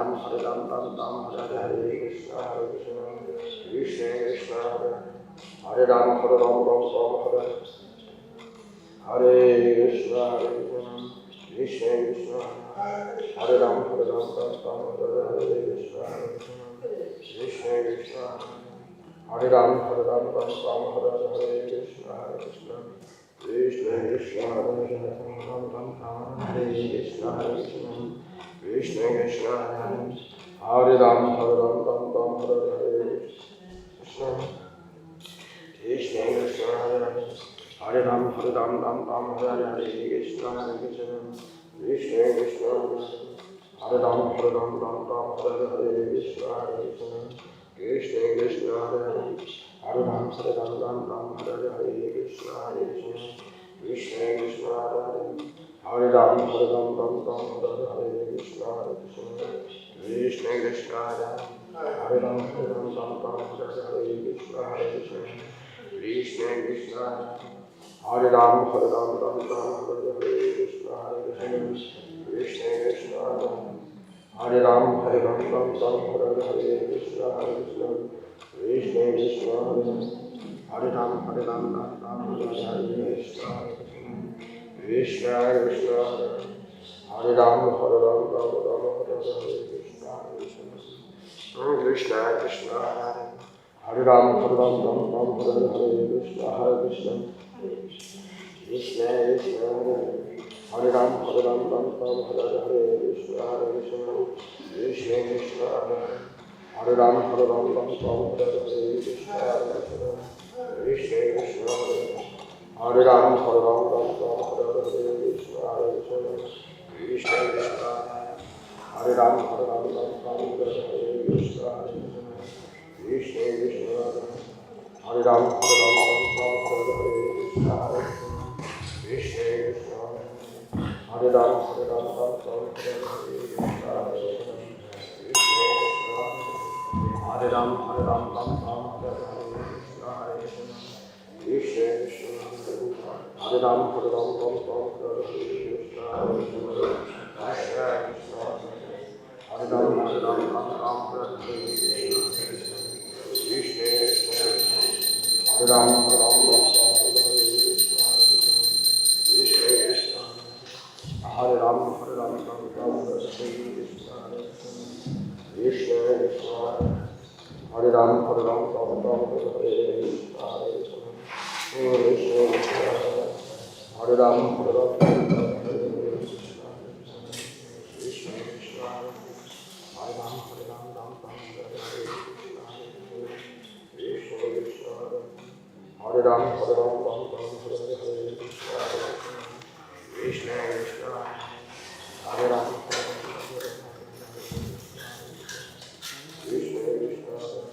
Ram, Hare Ram, Ram Ram, Hare Hare, Krishna Krishna, Krishna Krishna, Hare Ram, Hare Ram, Ram Ram, Hare Krishna, Krishna Krishna, Hare Ram, Hare Ram, Ram Ram, Hare Krishna, Krishna Krishna, Hare Ram, Hare Ram, Ram Ram, Hare Krishna, Krishna Krishna, Hare Ram, Ram Ram, Hare Krishna, Krishna Krishna Krishna, Hare Ram, Hare Ram, Ram Ram, Hare Krishna, Krishna Krishna, Hare Ram, Hare Ram, Ram Ram, Hare Krishna, Krishna Krishna Krishna, Hare Ram, Hare Ram, Ram Ram, Hare Krishna, Krishna Krishna, Hare Ram, Hare Ram, Ram Ram, Hare Krishna, Krishna Krishna, Hare Ram, Hare Ram, Ram Ram, Hare Krishna, Krishna Krishna, Hare Ram, Hare Ram, Ram Ram, Hare Krishna, Krishna Krishna, Hare Ram, Hare Ram, Ram Ram, Hare Krishna, Krishna Krishna, Hare Ram, Hare Ram, Ram Ram, Hare Krishna, Krishna Krishna, Hare Ram, Hare Ram, Ram Ram, Hare Krishna, Krishna Krishna, Hare Ram, Hare Ram, Ram Ram, Hare Krishna, Krishna Krishna, Hare Ram, Hare Ram, Ram Ram, Hare Krishna, Krishna Krishna, Hare Ram, Hare Ram, Ram Ram, Hare Krishna, Krishna Krishna, Hare Ram, Hare Ram, Ram Ram, Hare Krishna, Krishna Krishna, Hare Ram, Hare Ram, Ram Ram, Hare Krishna, Krishna Krishna, Hare Ram, Hare Ram, Ram Ram, Hare Krishna, Krishna Krishna, Hare Ram, Hare Ram, Ram Ram, Hare Krishna, Krishna Krishna, Hare Ram, Hare Ram, Ram Ram, Hare Krishna, Krishna Krishna, Hare Ram, Hare Ram, Ram Ram, Hare Krishna, Krishna Krishna, Hare Ram, Hare Ram, Ram Ram, Hare Krishna, Krishna Krishna, Hare Ram, Hare Ram, Ram Ram, Hare Krishna, Krishna Krishna, Hare Ram, Hare Ram, Ram Ram, Hare Krishna, Krishna Krishna, Hare Ram, Hare Ram, Ram Ram, Hare Krishna, Krishna Krishna, Hare Ram, Hare Ram, Ram Ram, Hare Krishna, Krishna Krishna, Hare Ram, Hare Ram, Ram Ram, Hare Krishna, Krishna Krishna, Hare Ram, Hare Ram, Ram Ram, Hare Krishna, Krishna Krishna, Hare Ram, Hare Ram, Ram Ram, Hare Krishna, Krishna Krishna, Hare Ram, Hare Ram, Krishna Krishna, Hare Ram, Hare Ram,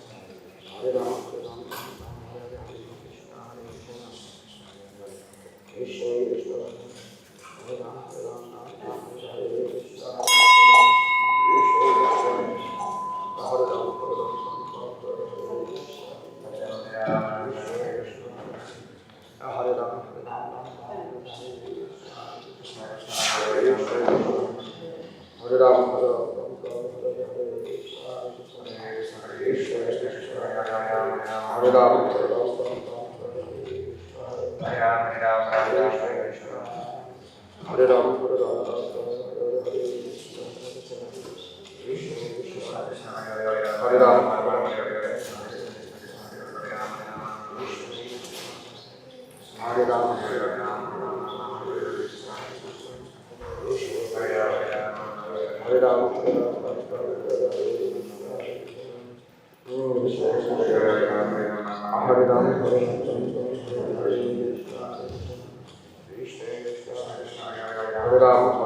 Hare Krishna, Krishna Krishna, Hare Ram, Hare Ram, Hare Krishna, Krishna Krishna, Hare Ram, Hare Ram, Hare Krishna, Krishna Krishna, Hare Ram, Hare Ram, Hare Krishna, Krishna Krishna, Hare Ram, Hare Ram, Hare Krishna, Krishna Krishna, Hare Ram, Hare Ram, Hare Krishna, Krishna Krishna, Hare Ram, Hare Ram, Hare Krishna, Krishna Krishna, Hare Ram, Hare Ram, Hare Ram,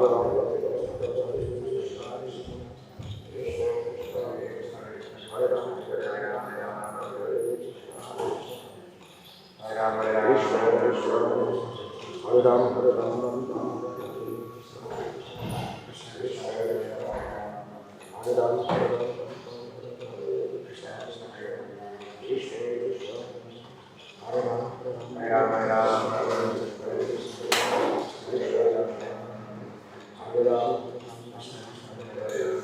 Hare Ram, Hare Ram, Hare Ram, Hare Ram, Hare Krishna Krishna, Hare Ram, Hare Ram, Krishna Krishna, Hare Ram, Hare Ram, Krishna Krishna, Hare Ram, Hare Ram, Hare Ram, Hare Ram, Krishna Krishna, Hare Ram, Hare Ram, Hare Ram, Hare Ram,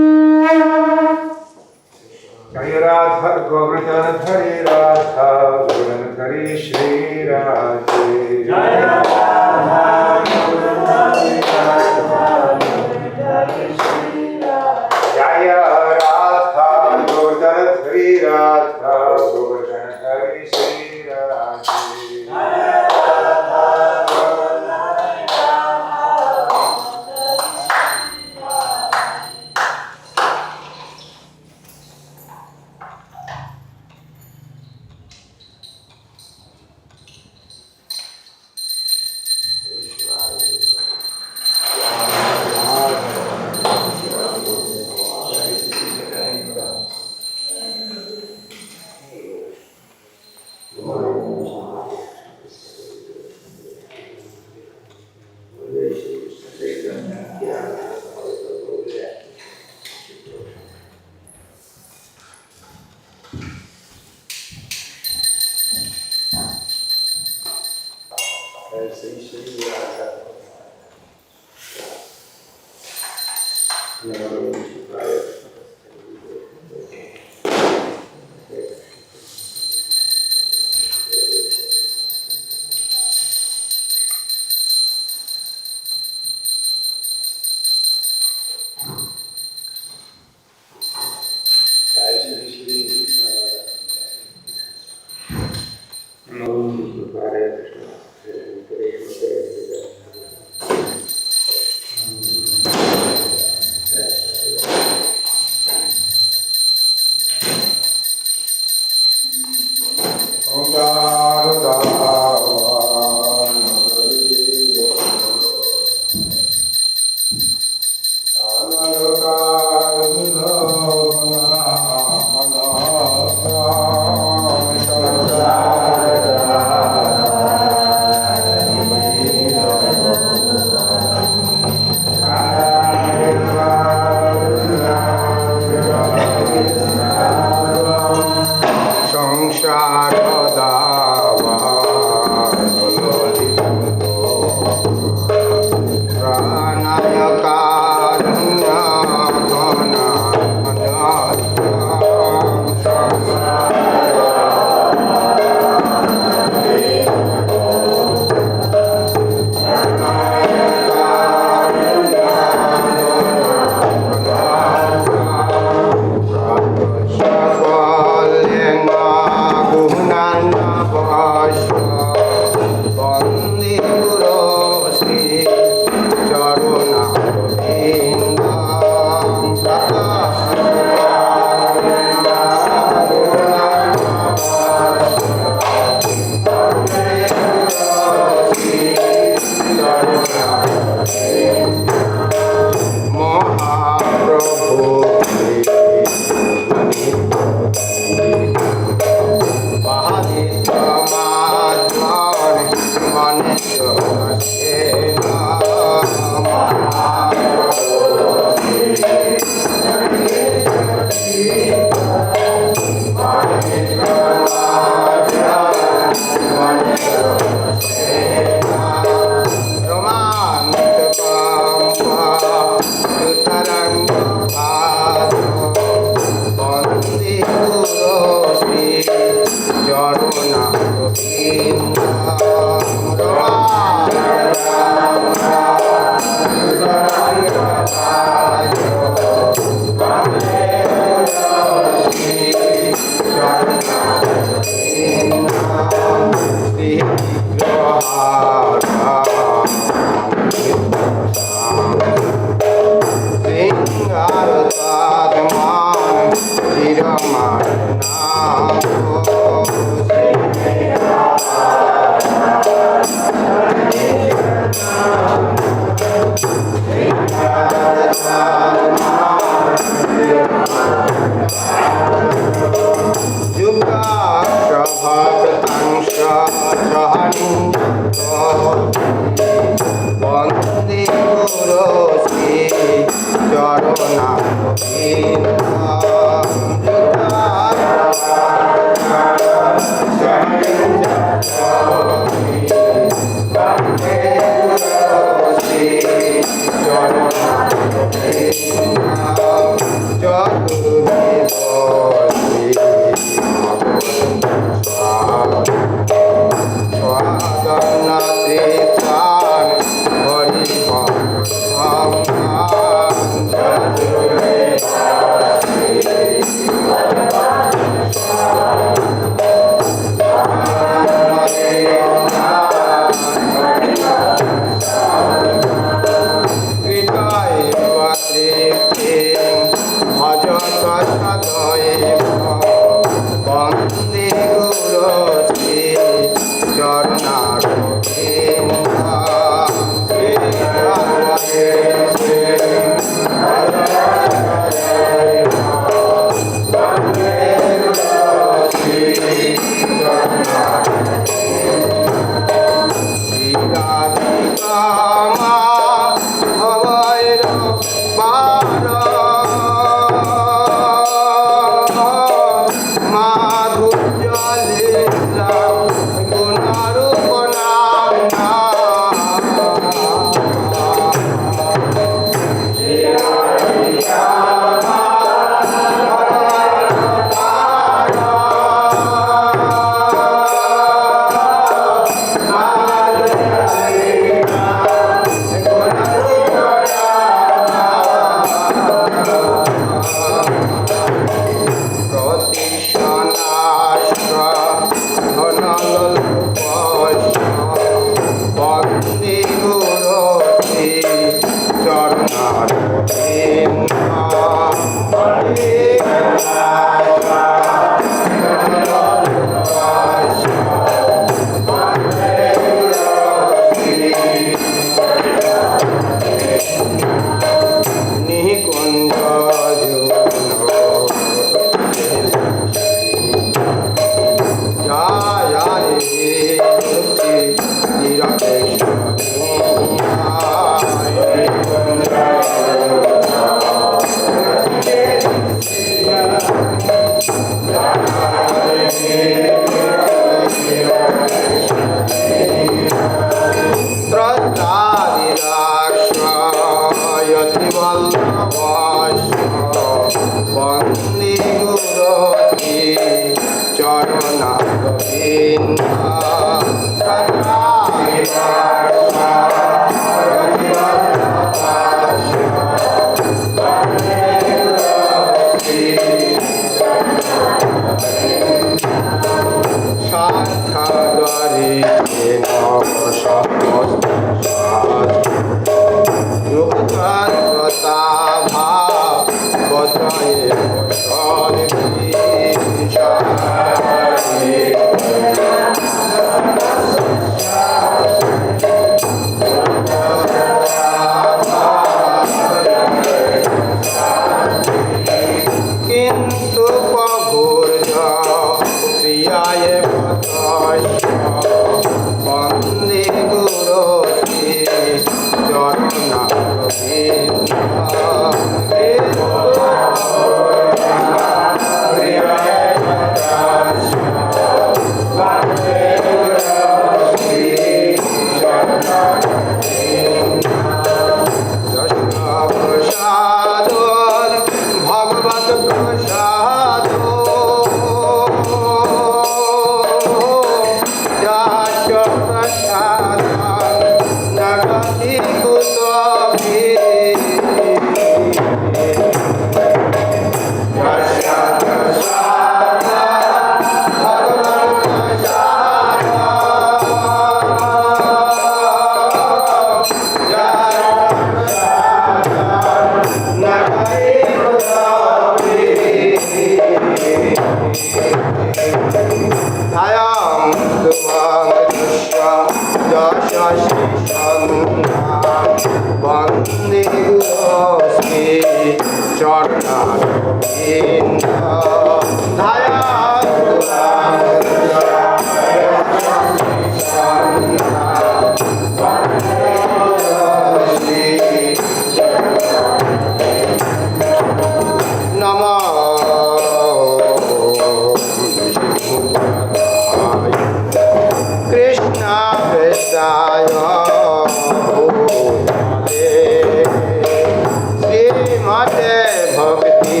भक्ति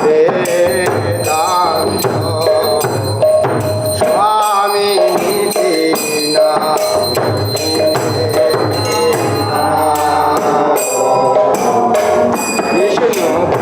वेदांत स्वामी Vishnu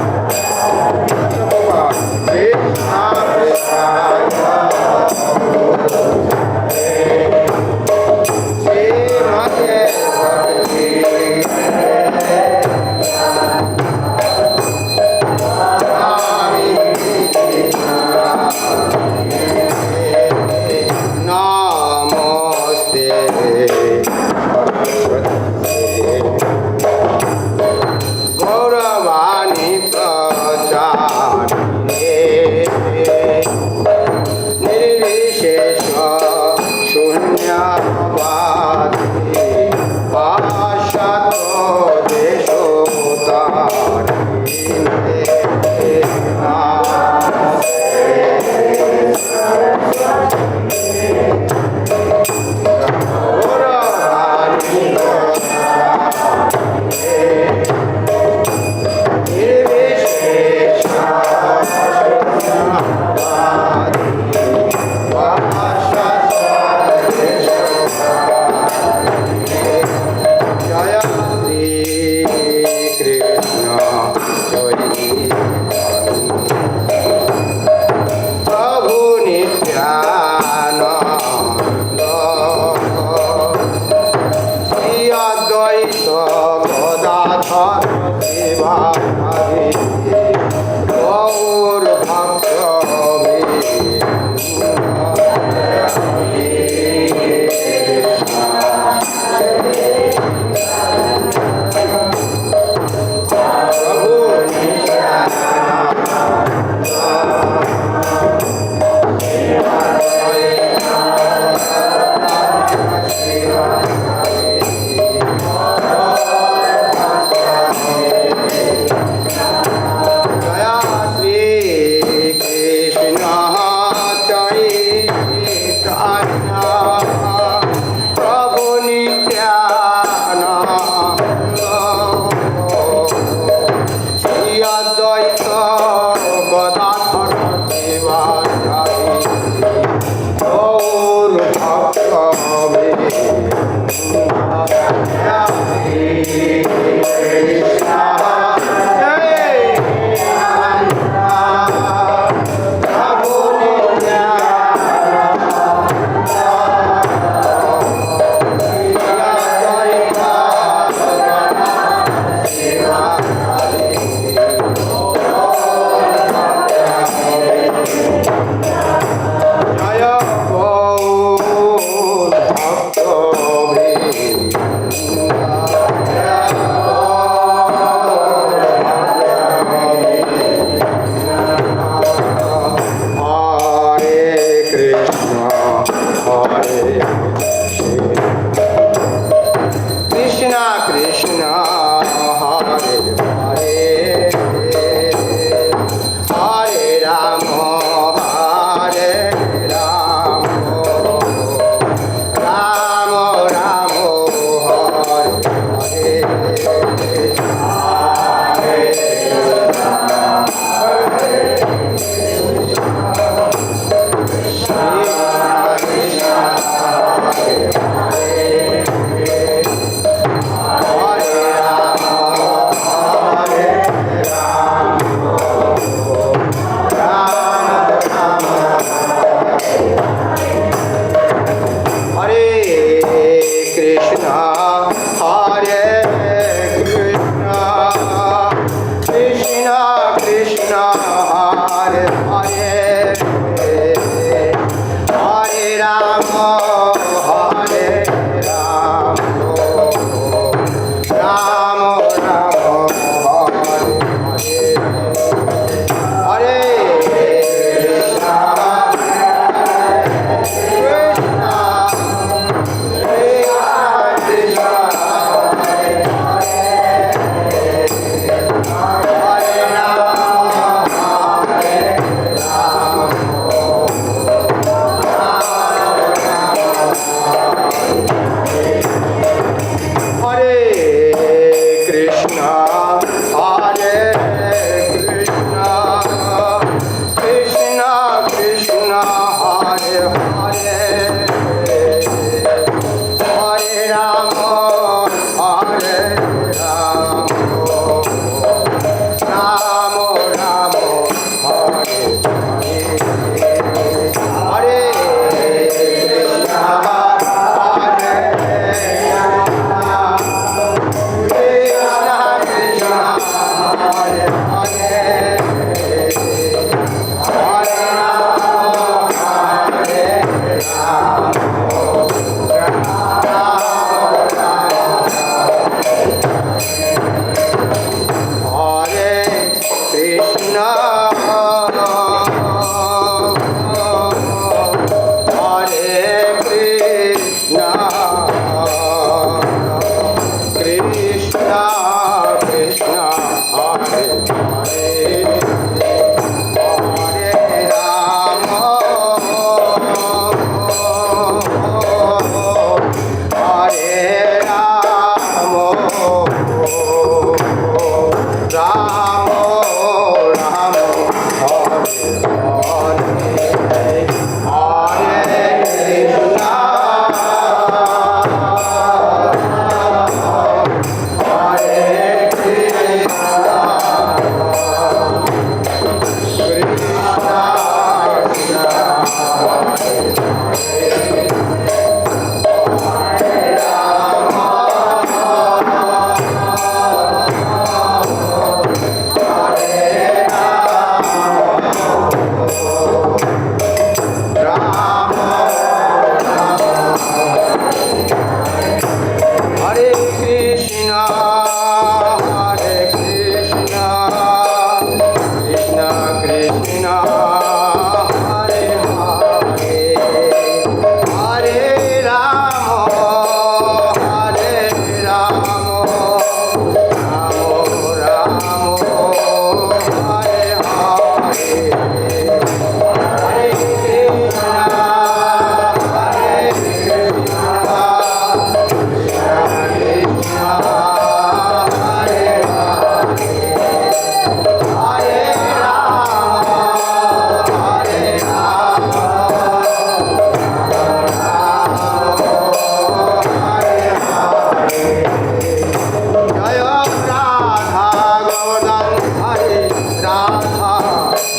Hare Radha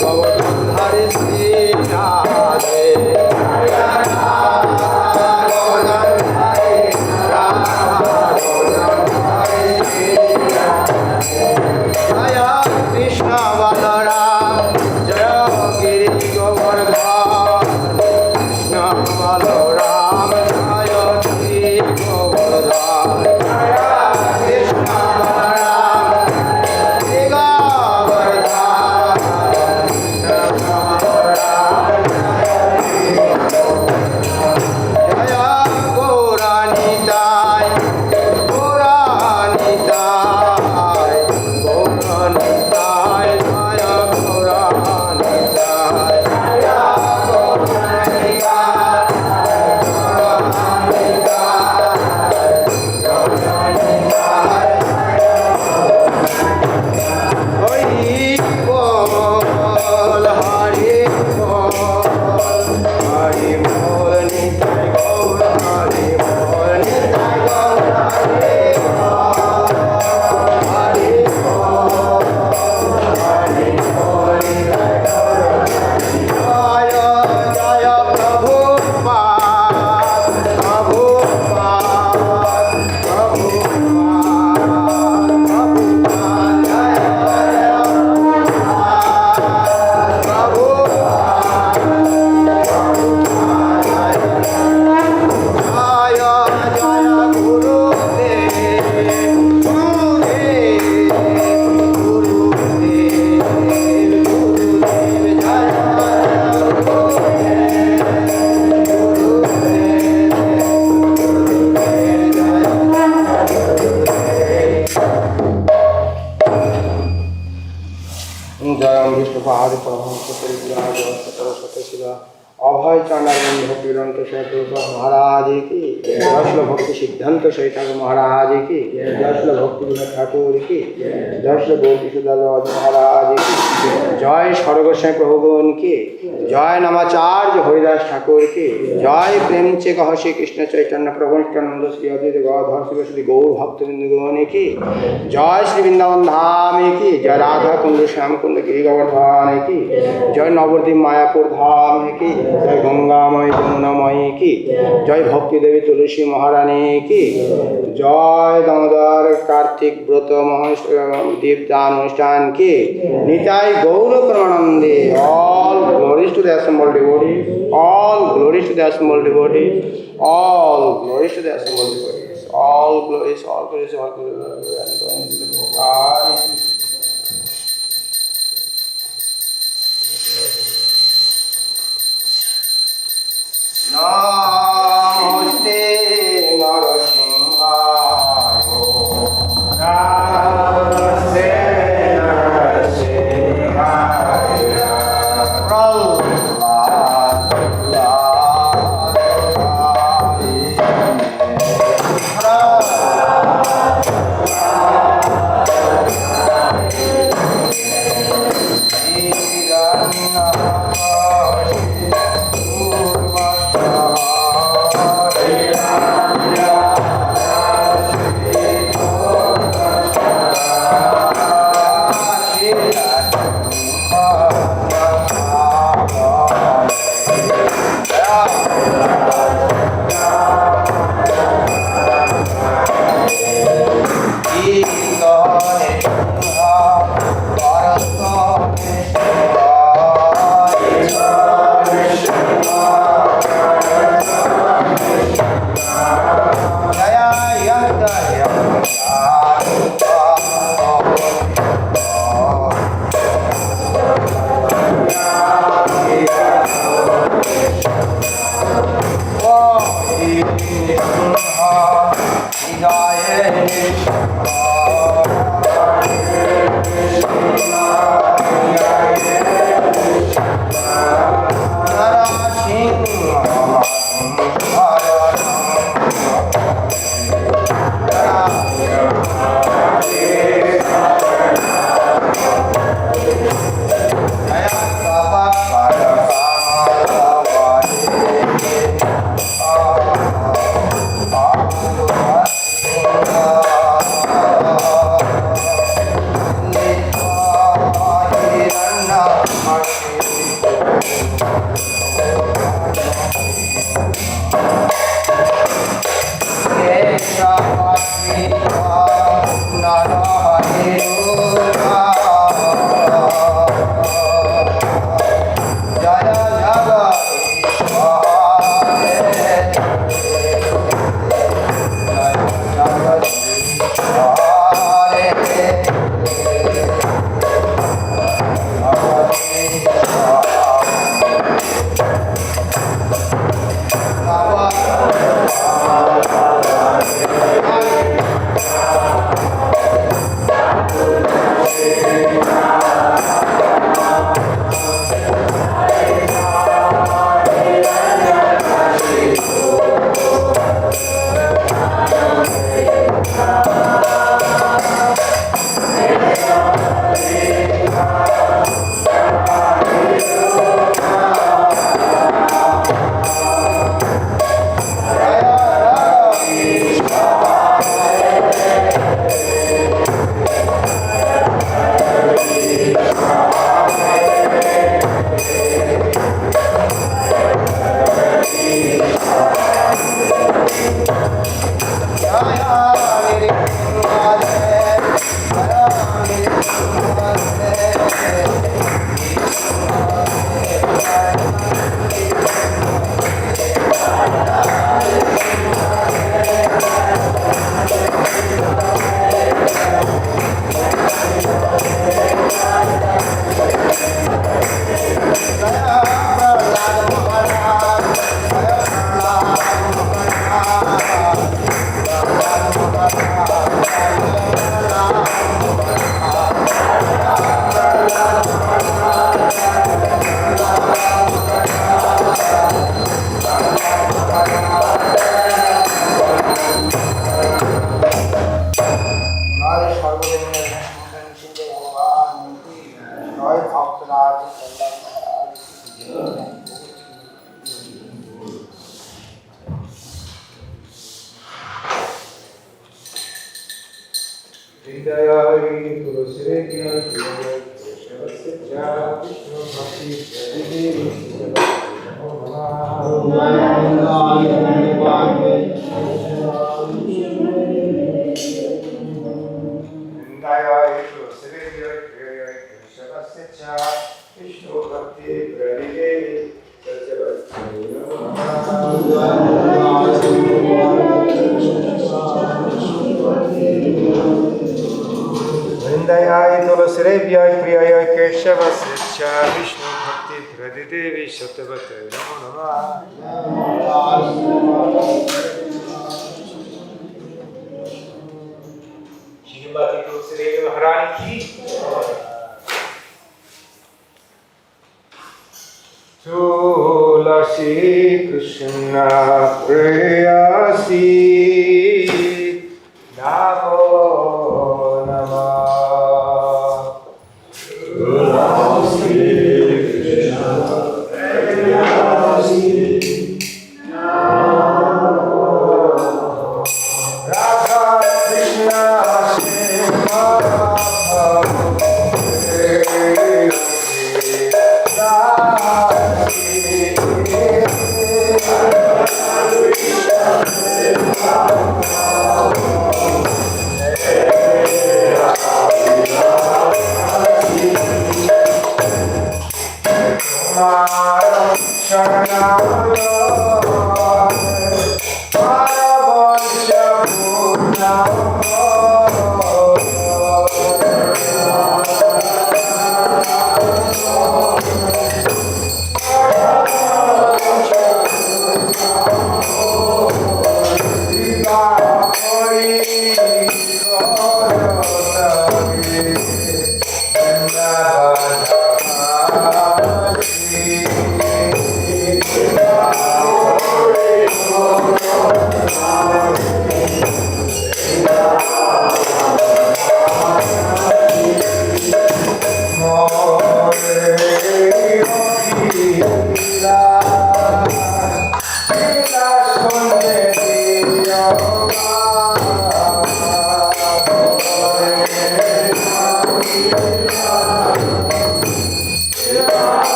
Govardhan Hare Sri Radhe Radha Govardhan Hare Radha Govardhan Hare Sri Jaya Krishna Balaram Jaya Giri Govardhan Krishna Balaram Jaya Giri Govardhan Jaya Krishna Balaram Giri Govardhan Krishna Balaram Jaya Gauranitai Gauranitai Gauranitai Jaya Gauranitai Jaya Hari Bol, Hari Bol, Hari Bol, Nitai Gaur, Hari Bol, Nitai Gaur, Hari Bol, Hari Bol, Hari Bol, Nitai Gaur. Jaya Jaya Prabhupada, Prabhupada, Prabhupada, Prabhupada, Jaya Jaya Prabhupada, Prabhupada, Jaya Jaya Gurudev, Gurudev, Gurudev, Gurudev, Jaya जय विष्णु पहाड़ परमहंस परिव्राज सरस्वती शिवा अभय चंडानंद भक्तिवेदांत शेखर महाराज की जय श्री भक्ति सिद्धांत शैतान महाराज की जय श्री भक्ति विनोद ठाकुर की जय श्री गौरी सुदास महाराज की जय स्वर्ग से प्रभुगण की जय नमाचार्य हरिदास ठाकुर की जय प्रेम से कह श्री कृष्ण चैतन्य प्रभु नित्यानंद श्री अद्वैत गदाधर श्री गौर भक्तवृंदगण की जय श्री वृंदावन धाम की जय राधा कुंड श्याम कुंड गिरि गोवर्धन की जय नवद्वीप मायापुर धाम की जय गंगामय जमुनामयी की जय भक्ति देवी तुलसी महारानी की जय दामोदर कार्तिक व्रत दीपदान अनुष्ठान की निताई गौर परमानंदे all glories to the assembled devotees all glories to the assembled devotees all glories to the assembled devotees all glories all glories all glories Namaste Narasimhaya Namaste Narasimhaya Prabhupada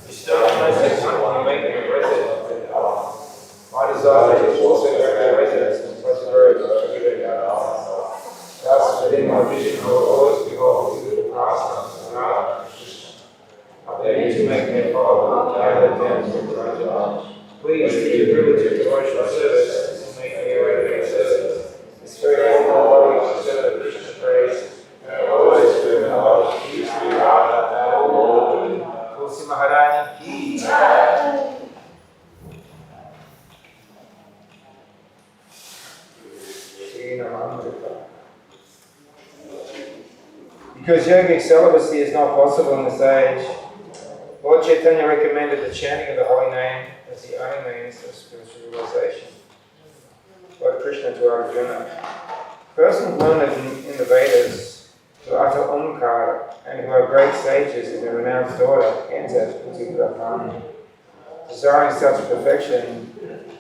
Bestow on us his son, you make There to make me follow the guidance of Raja. Please give the privilege of devotional service and make me a regular servant. Especially all the servant Krishna praise and always do in the heart of peace to Radha and Lord. Tulsi Maharani ki jai. Because yogic celibacy is not possible in this age, Lord Caitanya recommended the chanting of the holy name as the only means of spiritual realization. Lord Krishna to Arjuna. Persons learned in the Vedas who utter Omkara and who are great sages in the renounced order enter into Brahman. Desiring such perfection,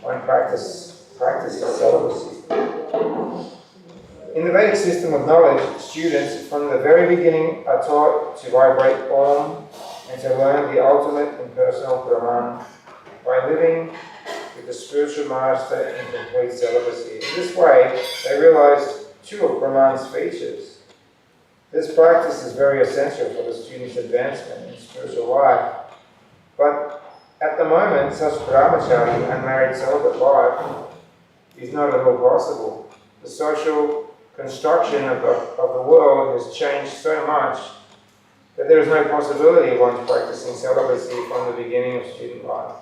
one practices celibacy. In the Vedic system of knowledge, students from the very beginning are taught to vibrate Om and to learn the ultimate impersonal Brahman by living with the spiritual master in complete celibacy. In this way, they realize two of Brahman's features. This practice is very essential for the student's advancement in spiritual life. But at the moment, such brahmachari, unmarried celibate life, is not at all possible. The social construction of the world has changed so much that there is no possibility of one practicing celibacy from the beginning of student life.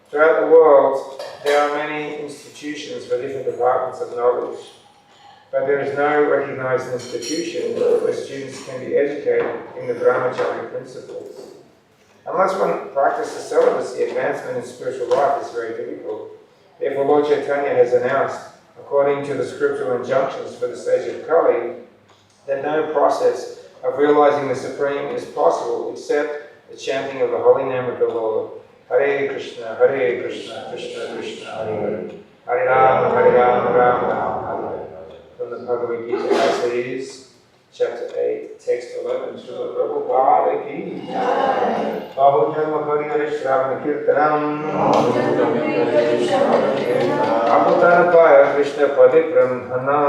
Throughout the world, there are many institutions for different departments of knowledge, but there is no recognized institution where students can be educated in the brahmachari principles. Unless one practices celibacy, advancement in spiritual life is very difficult. Therefore, Lord Caitanya has announced, according to the scriptural injunctions for the stage of Kali, that no process of realizing the Supreme is possible except the chanting of the holy name of the Lord. Hare Krishna, Krishna Krishna, Hare Hare. Hare Rama, Rama Rama, Hare. From the Bhagavad Gita as it is, chapter 8, text 11, Srila Prabhupada ki jai. Bahu Janma Hare Shravana Kirtanam. Aputana Paya Krishna Padi Brahmana.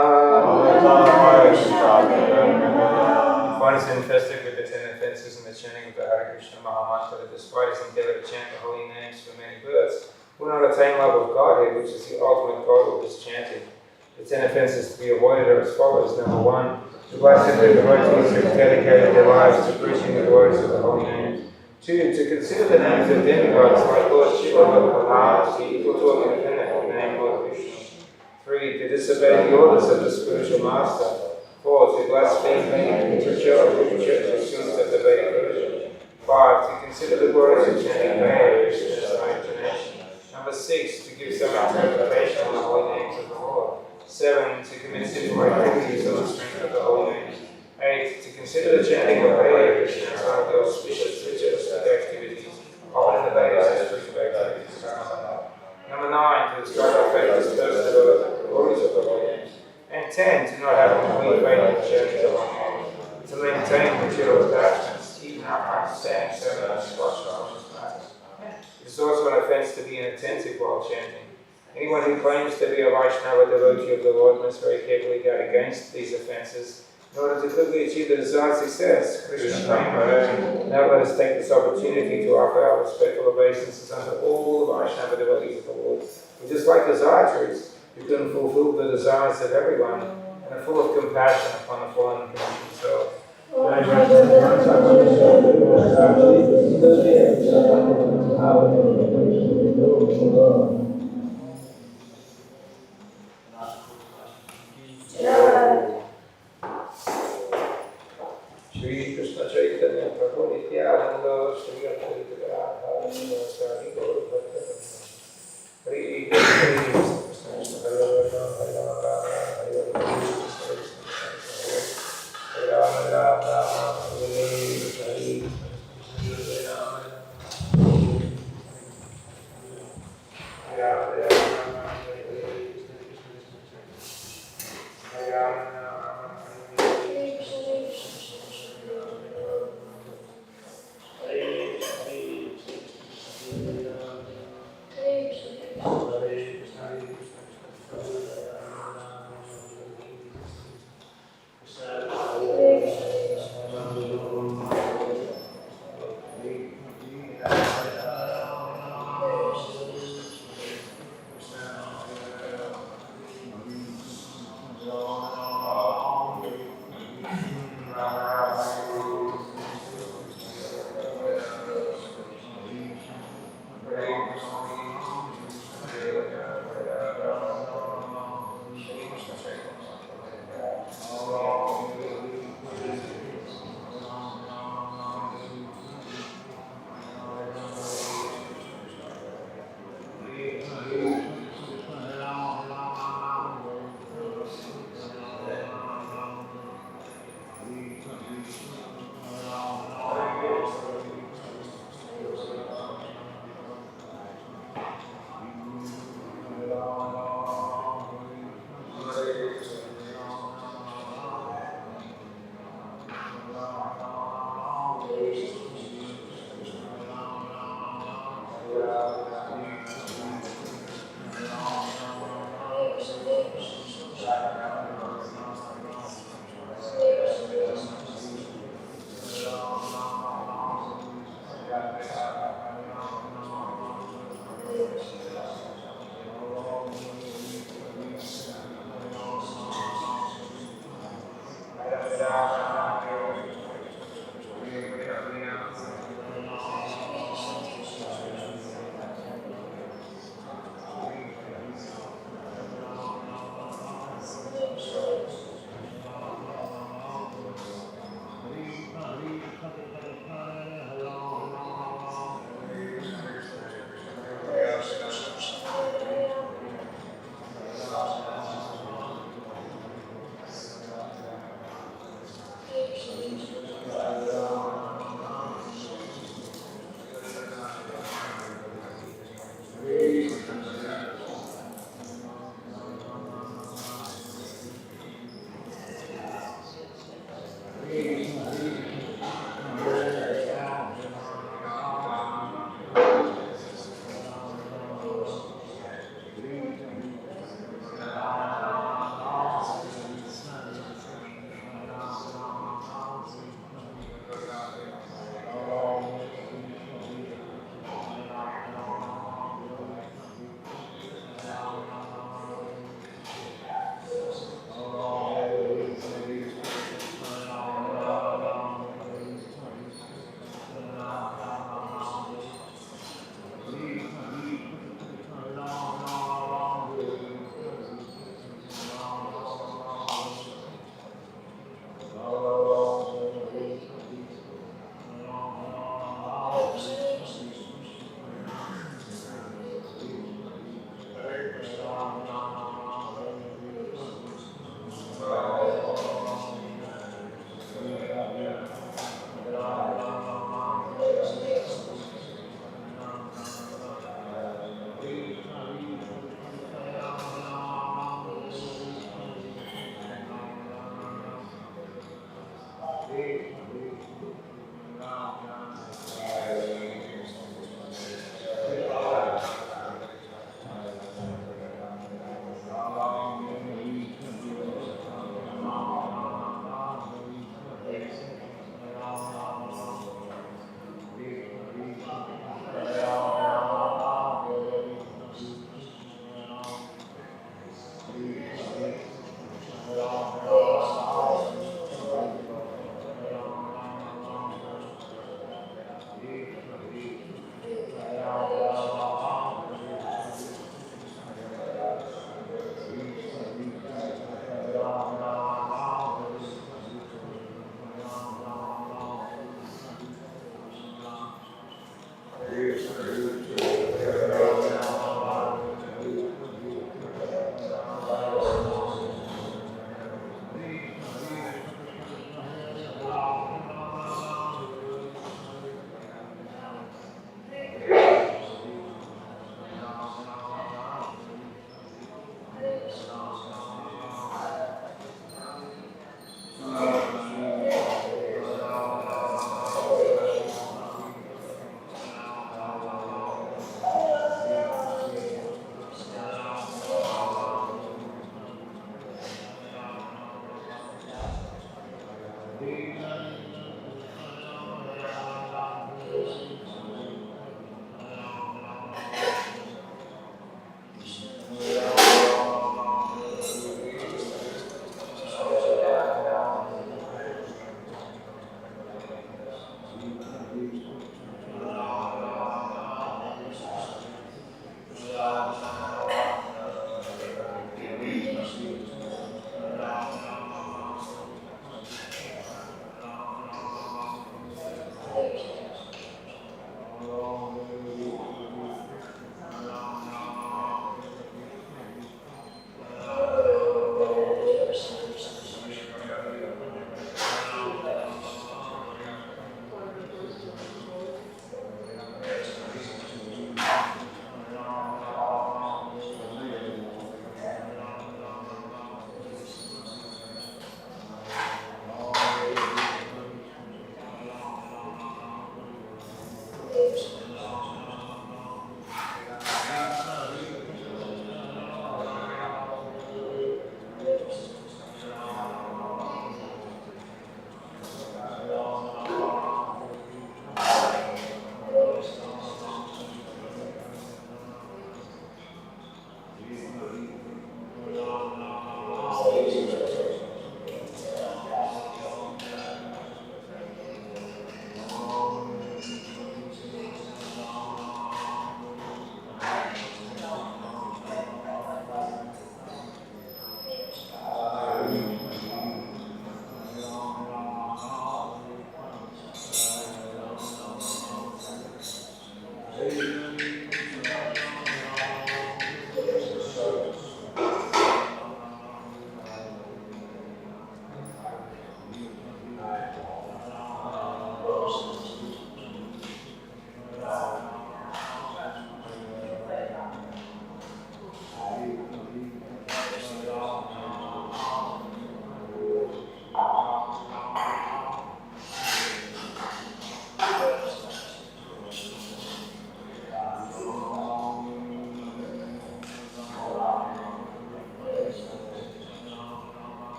One is infested with the 10 offenses in the chanting of the Hare Krishna Mahamantra that despite his endeavor to chant the holy names for many births, will not attain love of Godhead, which is the ultimate goal of this chanting. The 10 offenses to be avoided are as follows. Number 1, to bless the devotees who have dedicated their lives to preaching the glories of the holy name. 2, to consider the names of demigods like Lord Shiva or Brahma to be equal to or independent of the name Lord Vishnu. 3, to disobey the orders of the spiritual master. 4, to blaspheme the churches of the Vedic version. 5, to consider the glories of chanting Hare Krishna's intonation. Number 6, to give some interpretation of the holy names of the Lord. 7, to commit sinful activities on the strength of the holy names. 8, to consider the chanting of Hare Krishna as one of the auspicious ritualistic activities, often in the Vedas as spiritual activities. Number 9, to strive to practice first the glories of the holy names. And 10, to not have complete faith in the journey of the holy name. To maintain material attachments, even after understanding certain conscious matters. It is also an offense to be inattentive while chanting. Anyone who claims to be a Vaishnava devotee of the Lord must very carefully guard against these offenses in order to quickly achieve the desired success. Krishna Prema. Now let us take this opportunity to offer our respectful obeisances unto all the Vaishnava devotees of the Lord, who just like the Deities, who can fulfill the desires of everyone and are full of compassion upon the fallen and themselves. Shri Krishna Caitanya Prabhu Nityananda Shri Advaita Gadadhara Sari Gaura Bhatta Hare Krishna Krishna Hare Rama Hare Rama Hare Rama Rama Hare Hare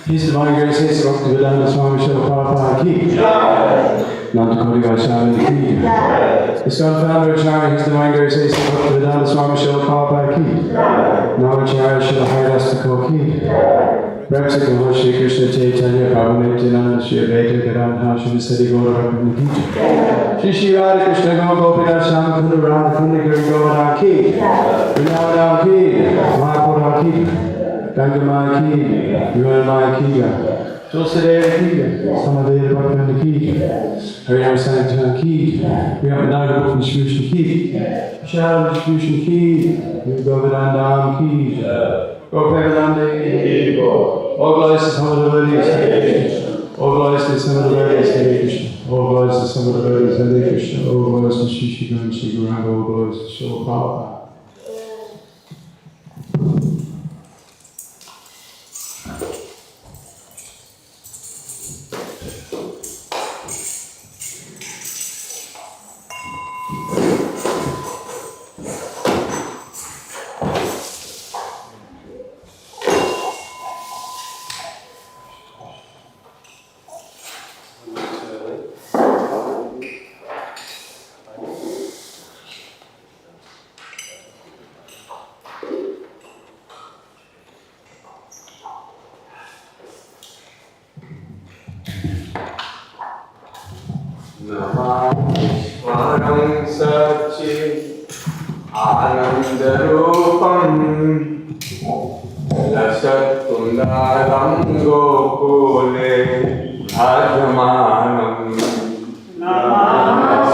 His Divine Grace is Bhaktivedanta Swami Srila Prabhupada Ki. Nanda Koti Vaishnava Ki. ISKCON founder Acharya, His Divine Grace is Bhaktivedanta Swami Srila Prabhupada Ki. Namacharya Srila Haridas Thakur Ki. Representative Lord Shri Krishna Caitanya Caritamrita Nityananda Shri Advaita Gadadhara Shri Sadi Gaura Bhakti Ki. Shri Shri Radha Krishna Gopinath Shama Kundu Radha Kundu Giri Govardhana Ki. Vrindavan Ki. Mahapura Ki. Gangamaya Ki. Yuvanmaya Ki. Tulsideva Ki. Samadeva Bhakti Ki. Harinam Sankirtan Ki. Vyamananda Book Distribution Ki. Shadow Distribution Ki. Govardhan Ki. Gopevanande. All glories to some of the devotees, Hare Krishna. All glories to some of the devotees, Hare Krishna. All glories to some of the devotees, Hare Krishna. All glories to Shri Shri Guru and Shri Gauranga. All glories to Srila Prabhupada. Namah Satchit Anandarupam Lasat Kundaram Gokule Adhamanam Namah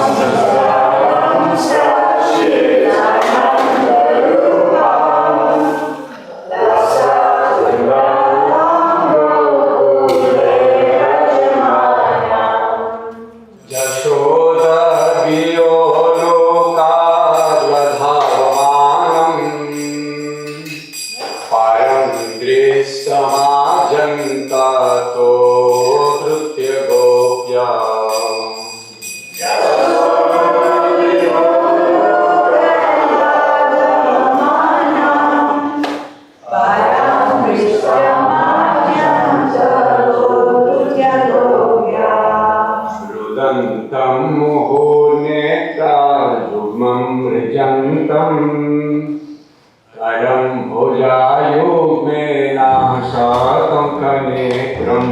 Satchit Anandarupam Lasat Kundaram Gokule Adhamanam Jashoda Samajanta Trutya Gopya Shrudantam Muhunekta Jumam Rijantam Karam Bhojayo Mena Satam Kanekram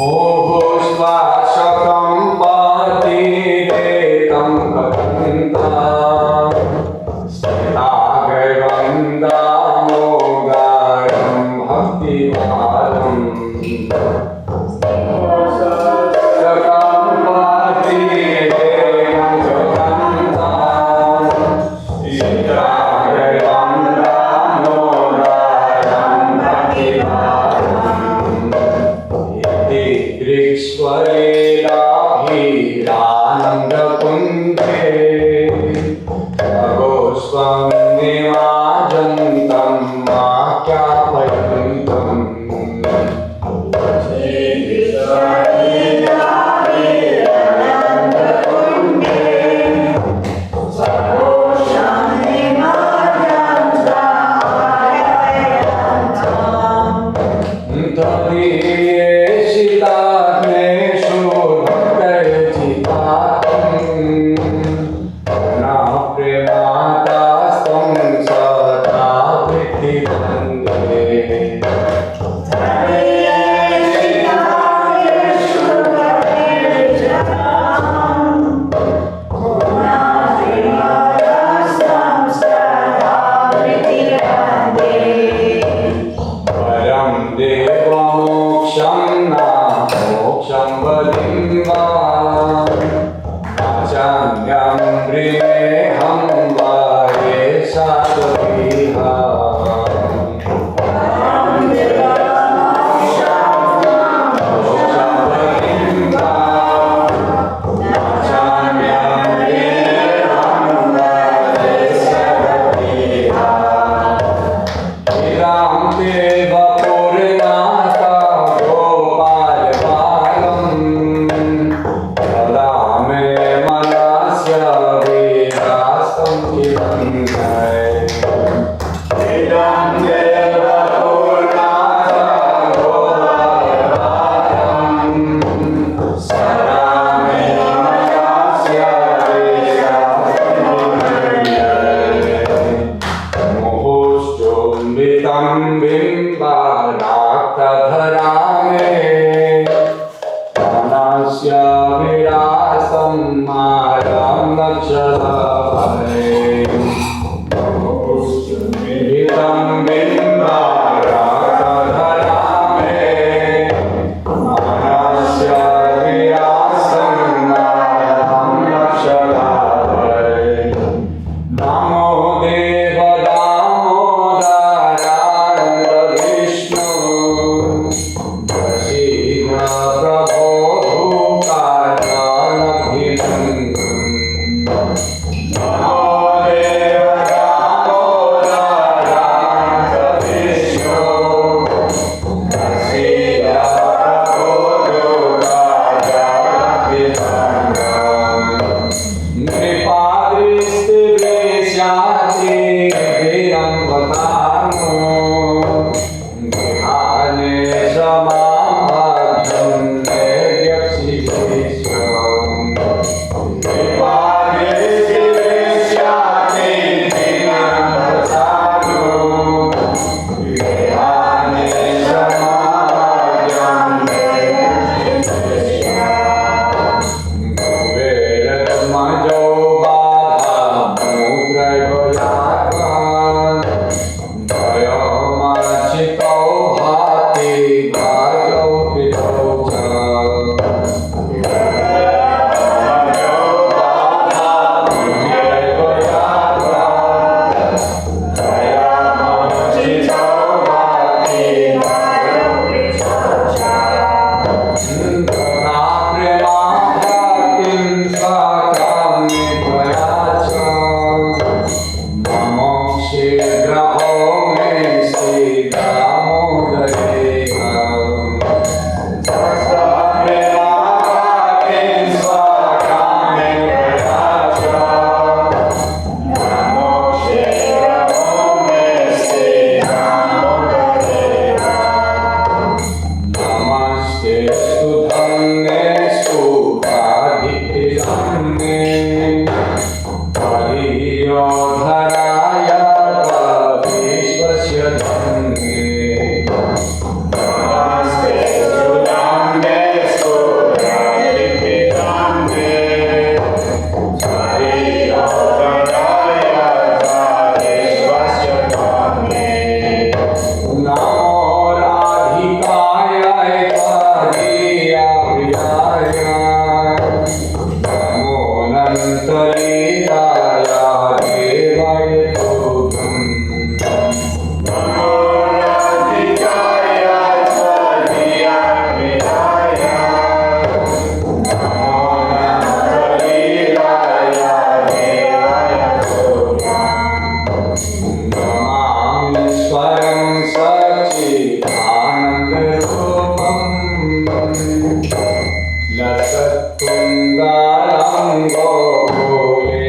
Mohosvashakam Pati Retam Katanta Vandam Bhakti Varam Sakampati Ekanta Vandam Bhakti Varam Iti Krishwarela Hirananda Kunde Goswami Majantam Makyapayantam Lasat tunggalang gopule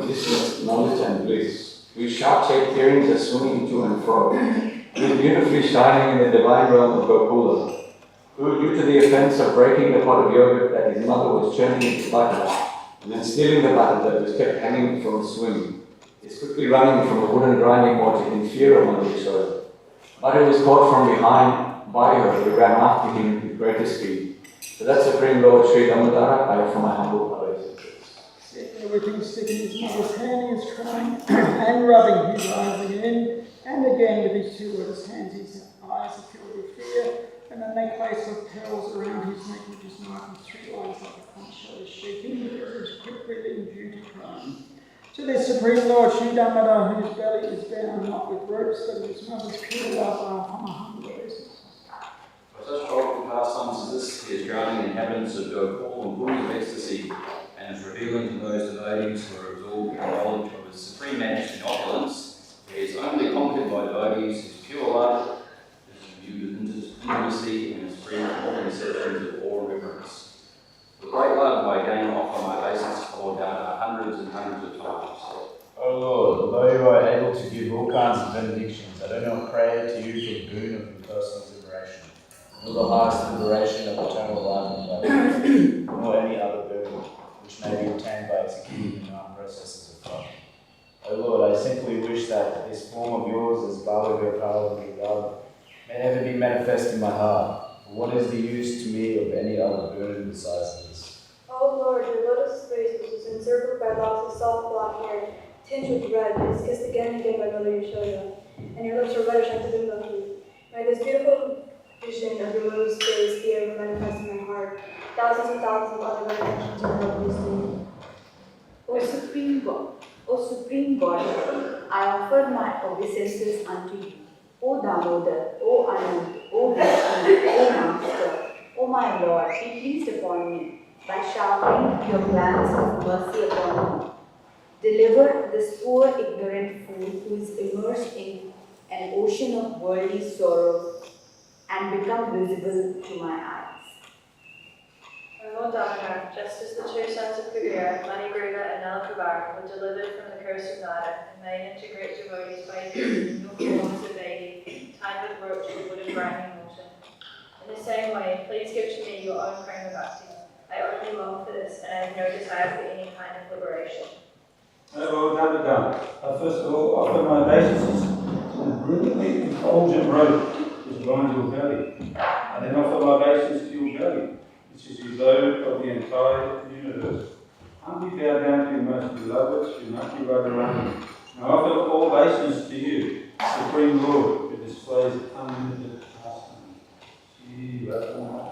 existence, knowledge and bliss, whose sharp-shaped earrings are swinging to and fro, who is beautifully shining in the divine realm of Gokula, who, due to the offense of breaking the pot of yogurt that his mother was churning into butter, and then stealing the butter that was kept hanging from the swing, is quickly running from a wooden grinding mortar in fear of Mother Yashoda. Butter was caught from behind by her, who ran after him with greater speed. So that Supreme Lord Sri Damodara, I offer my humble obeisances. Sitting everything sticking his mother's hand, he is crying and rubbing his eyes again and again with his two lotus hands. His eyes are filled with fear, and a necklace of pearls around his neck, which is marked with 3 lines like a conch shell, is shaking because his quick breathing due to crying. To this Supreme Lord Sri Damodara, whose belly is bound not with ropes, but with his mother's pure love, I offer my humble obeisances. For such horrible pastimes as this, he is drowning inhabitants of Gokul in pools of ecstasy, and is revealing to those devotees who are absorbed in knowledge of his supreme majesty and opulence. He is only conquered by devotees whose pure love is imbued with intimacy and is free from all conceptions of awe and reverence. With great love, I again offer my obeisance to Lord Damodar hundreds and hundreds of times. O Lord, although you are able to give all kinds of benedictions, I do not pray to you for the boon of your personal liberation, nor the highest liberation of eternal life and life, nor any other boon which may be obtained by executing the 9 processes of God. O Lord, I simply wish that this form of yours as Baba Gopal and Gopal may never be manifest in my heart. For what is the use to me of any other boon besides this? O Lord, your lotus face, which is encircled by locks of soft black hair, tinged with red, is kissed again and again by Mother Yashoda, and your lips are reddish like the Bimbahu. May this beautiful vision of your lotus face be ever manifest in my heart. Thousands and thousands of other benedictions will help this me. O Supreme God, I offer my obeisances unto you. O Damodar, O Anand, O Vishnu, O Master, O my Lord, be pleased upon me by showering your glance of mercy upon me. Deliver this poor ignorant fool who is immersed in an ocean of worldly sorrows and become visible to my eyes. O Lord Damodar, just as the 2 sons of Kubera, Manigrila and Nalakubar, were delivered from the curse of Nada and made into great devotees by using your forms of deity, tied with ropes with wooden grinding mortar. In the same way, please give to me your own prema bhakti. I only long for this, and I have no desire for any kind of liberation. O Lord Damodar, I first of all offer my obeisances to the brilliantly effulgent robe which binds your belly. I then offer my obeisance to your belly, which is the abode of the entire universe. Humbly bow down to your most beloved Srimati Radharani. And I offer all obeisance to you, Supreme Lord, who displays unlimited pastime. Shri Radharani.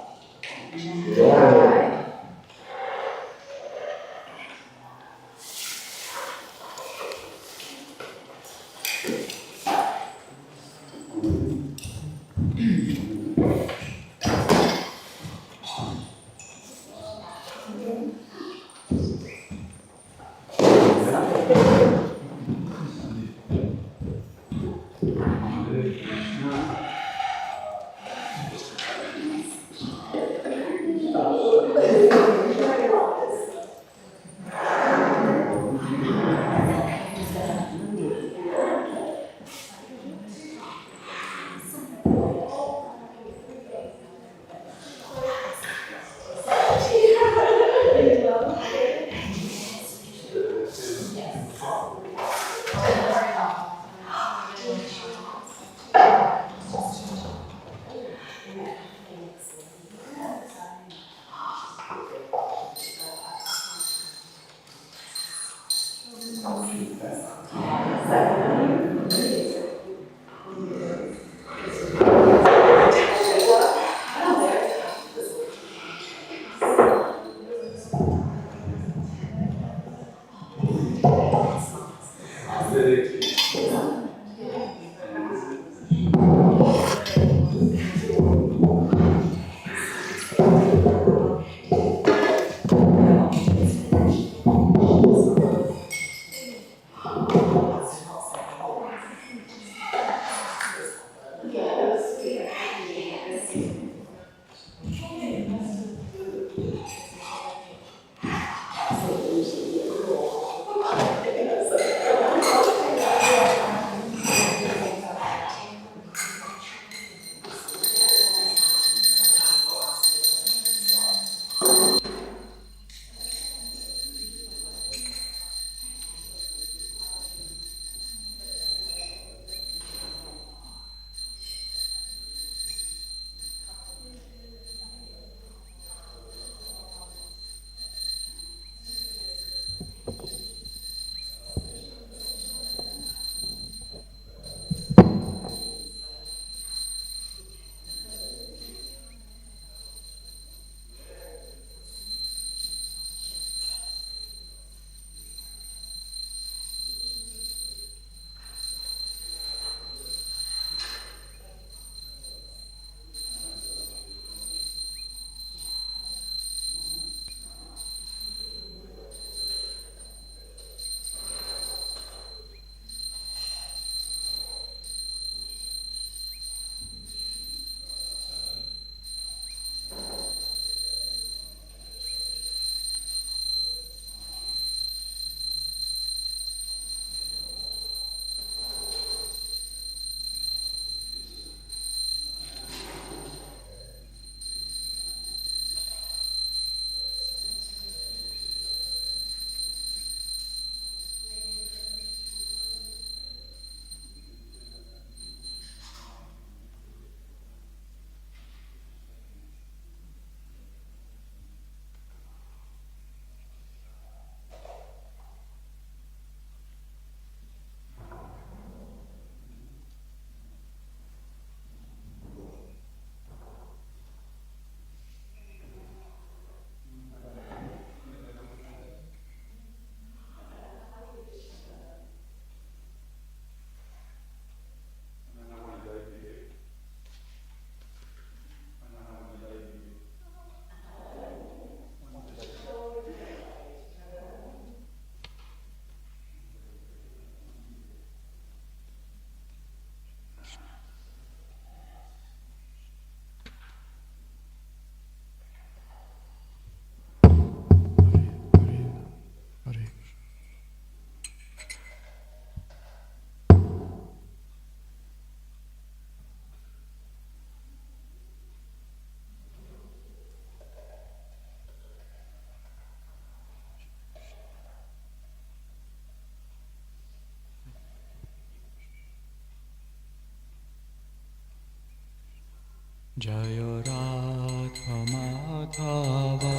Jaya Radha Madhava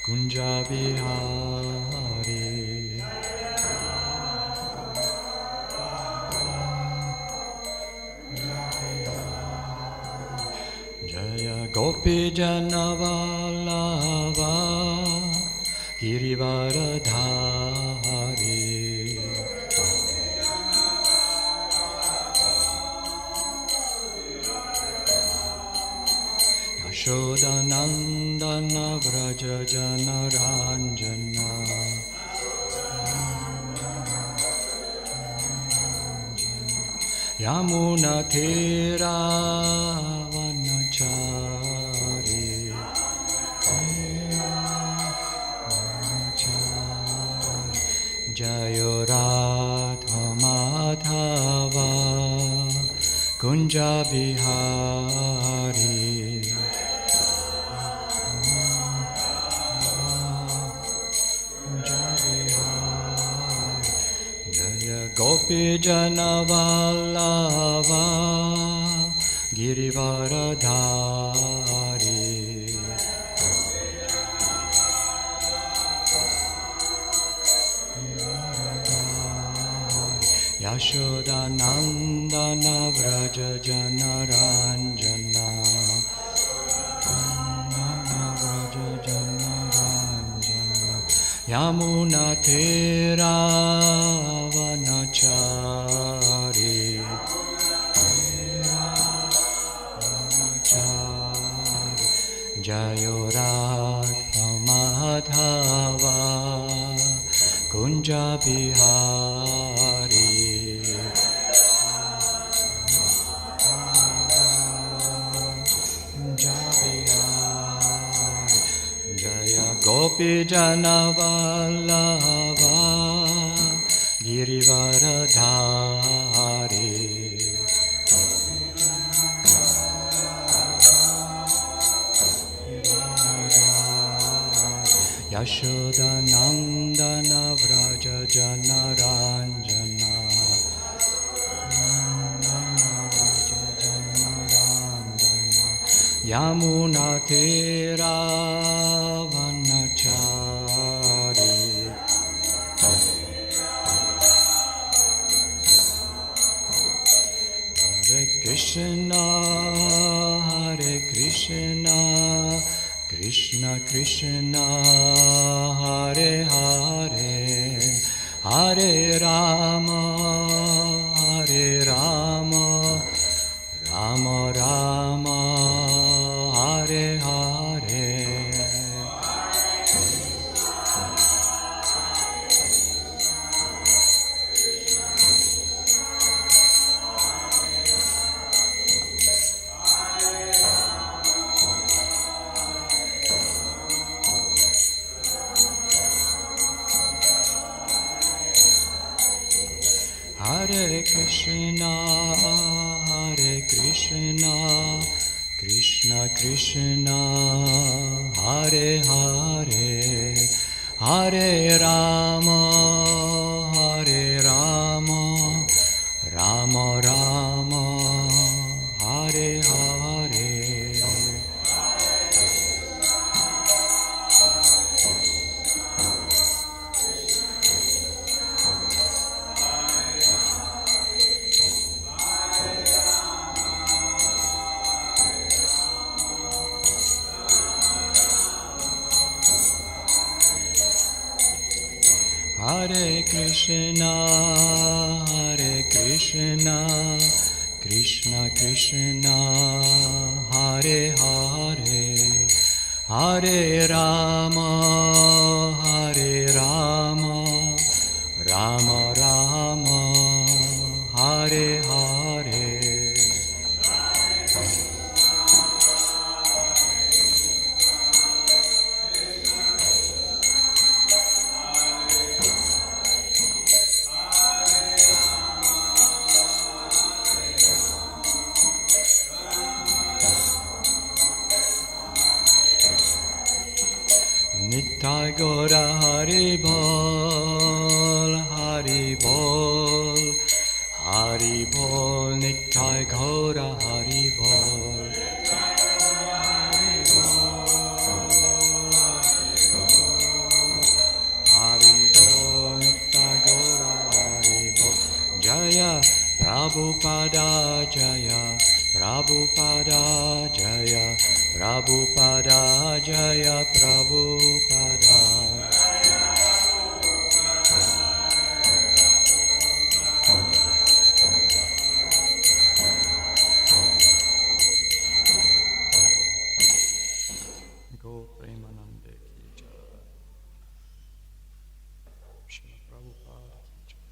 Kunja Bihari Jaya Gopi Janavallabha Girivaradhari Yashodanandana Vraja Janaranjana Yamuna Thera Vanachari Jayo Radha Madhava Kunja Bihari Gopi Janavallabha Girivaradhari Yashodanandana Vraja Janaranjana Yamuna Thera Vanachari Jayo Radha Madhava Kunja Bihari Jaya Gopi Janavallabha Girivaradhari Yashodanandana Vraja Janaranjana Yamuna Thera Vanachari Krishna, Hare Krishna, Krishna Krishna, Hare Hare, Hare Rama, Hare Rama, Rama Rama, Hare Hare. Hare Krishna, Hare Krishna, Krishna Krishna, Hare Hare, Hare Rama, Hare Rama, Rama Rama, Hare Hare. Hare Krishna, Hare Krishna, Krishna Krishna, Hare Hare, Hare Rama, Hare Rama, Rama Rama, Hare Hare. Nitai Gora Hari Bol, Hari Bol, Hari Bol, Nitai Gora Hari Bol. Hari Bol, Nitai Gora Hari Bol. Jaya Prabhupada Jaya, Prabhupada Jaya, Prabhupada Jaya, Prabhupada. Go Premanande ki jai. Shri Prabhupada ki jai.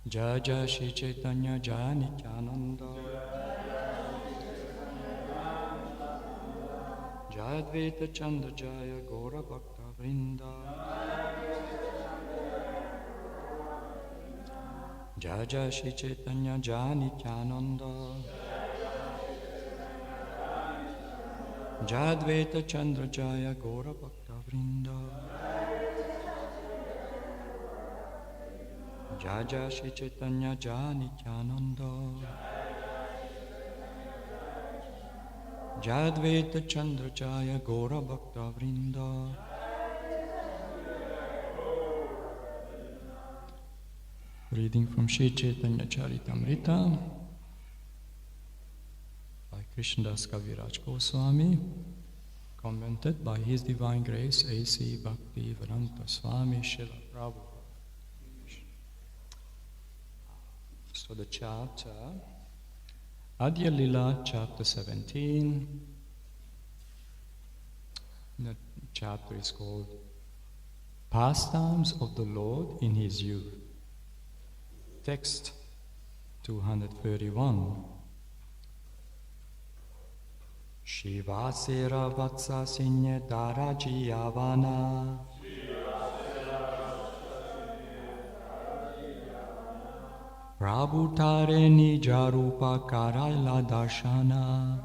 Jai Jai Shri Caitanya Jai Nityananda, Jai Advaita Chandra Jaya Gaura Bhakta Vrinda, Jai Jai Shri Caitanya Jai Nityananda, Jai Advaita Chandra Jaya Gaura Bhakta Vrinda, Jai Jai Shri Caitanya Jai Nityananda, Jai Advaita Chandra Jaya Gaura Bhakta Vrinda. Reading from Sri Caitanya Caritamrita by Krishnadas Kaviraj Goswami, commented by His Divine Grace A.C. Bhakti Vedanta Swami Srila Prabhupada. So the chapter, Adya Lila, chapter 17. The chapter is called Pastimes of the Lord in His Youth. Text 231. Shivasera Vatsa Sinye Daraji Yavana Prabhu Tare Nijarupa Karaila Darshana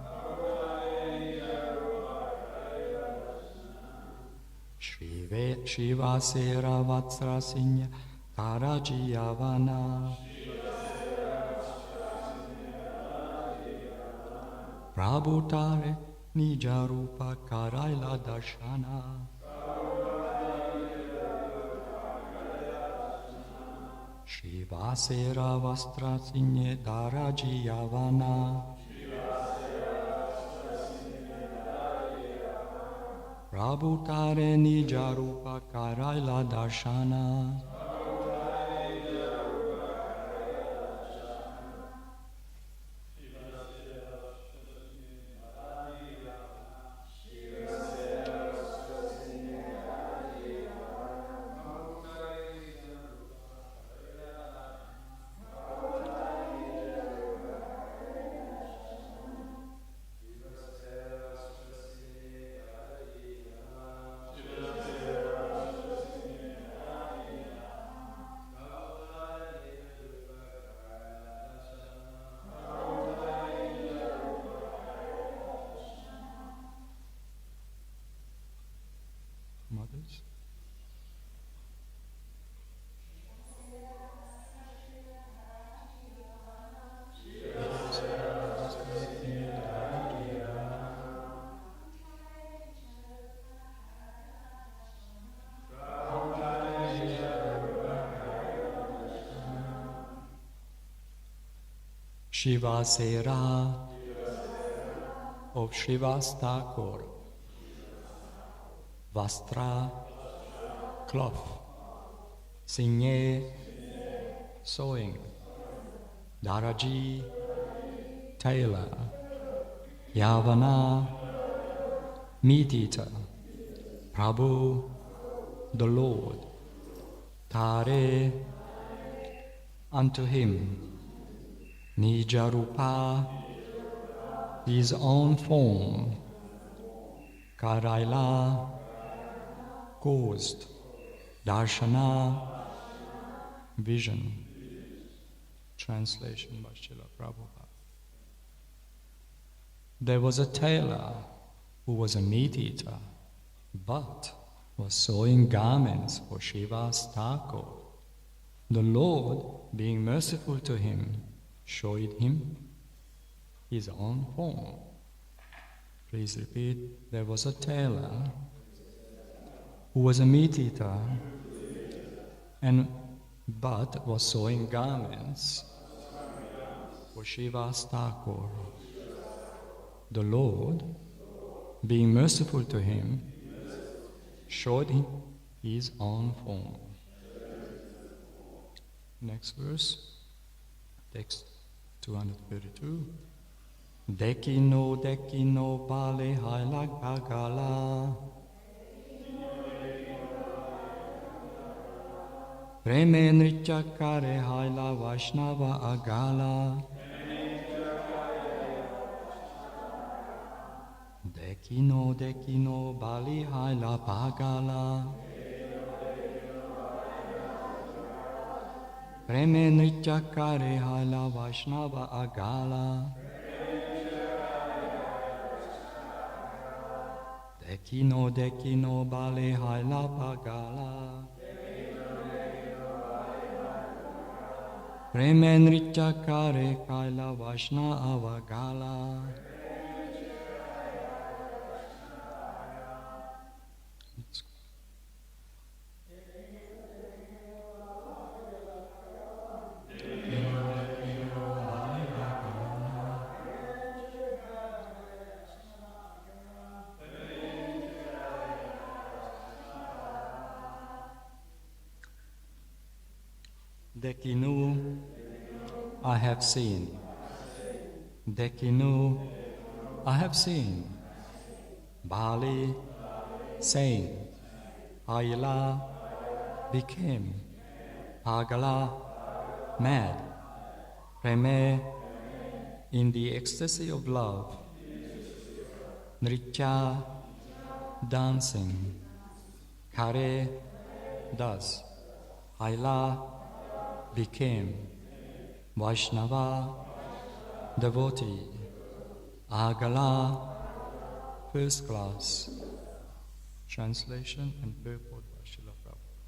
Shivasera Vatsa Sinye Daraji Yavana Prabhu Tare Nijarupa Karaila Darshana Shivasera Vastra Sinye Daraji Yavana Prabhutare Nijarupa Karaila Darshana mothers. Shivasera of Shivas Thakur. Vastra, cloth. Sinye, sewing. Daraji, tailor. Yavana, meat eater. Prabhu, the Lord. Tare, unto him. Nijarupa, his own form. Karaila, caused. Darshana, vision. Translation by Srila Prabhupada. There was a tailor who was a meat eater, but was sewing garments for Shiva's Thakur. The Lord, being merciful to him, showed him his own form. Please repeat. There was a tailor who was a meat eater but was sewing garments for Shiva's Thakur. The Lord, being merciful to him, showed him his own form. Next verse, text 232. Dekino bale hailag bagala. Preme nritya kare haila Vaishnava agala. Dekino bali haila bagala. Preme nritya kare haila Vaishnava agala. Dekino bale haila bagala. Preme nritya kare kaila Vaishnava agala. Dekinu, I have seen. Dekinu, I have seen. Bali, saying. Haila, became. Pagala, mad. Preme, in the ecstasy of love. Nritya, dancing. Kare, does. Haila, became. Vaishnava, devotee. Agala, first class. Translation and purport by Srila Prabhupada.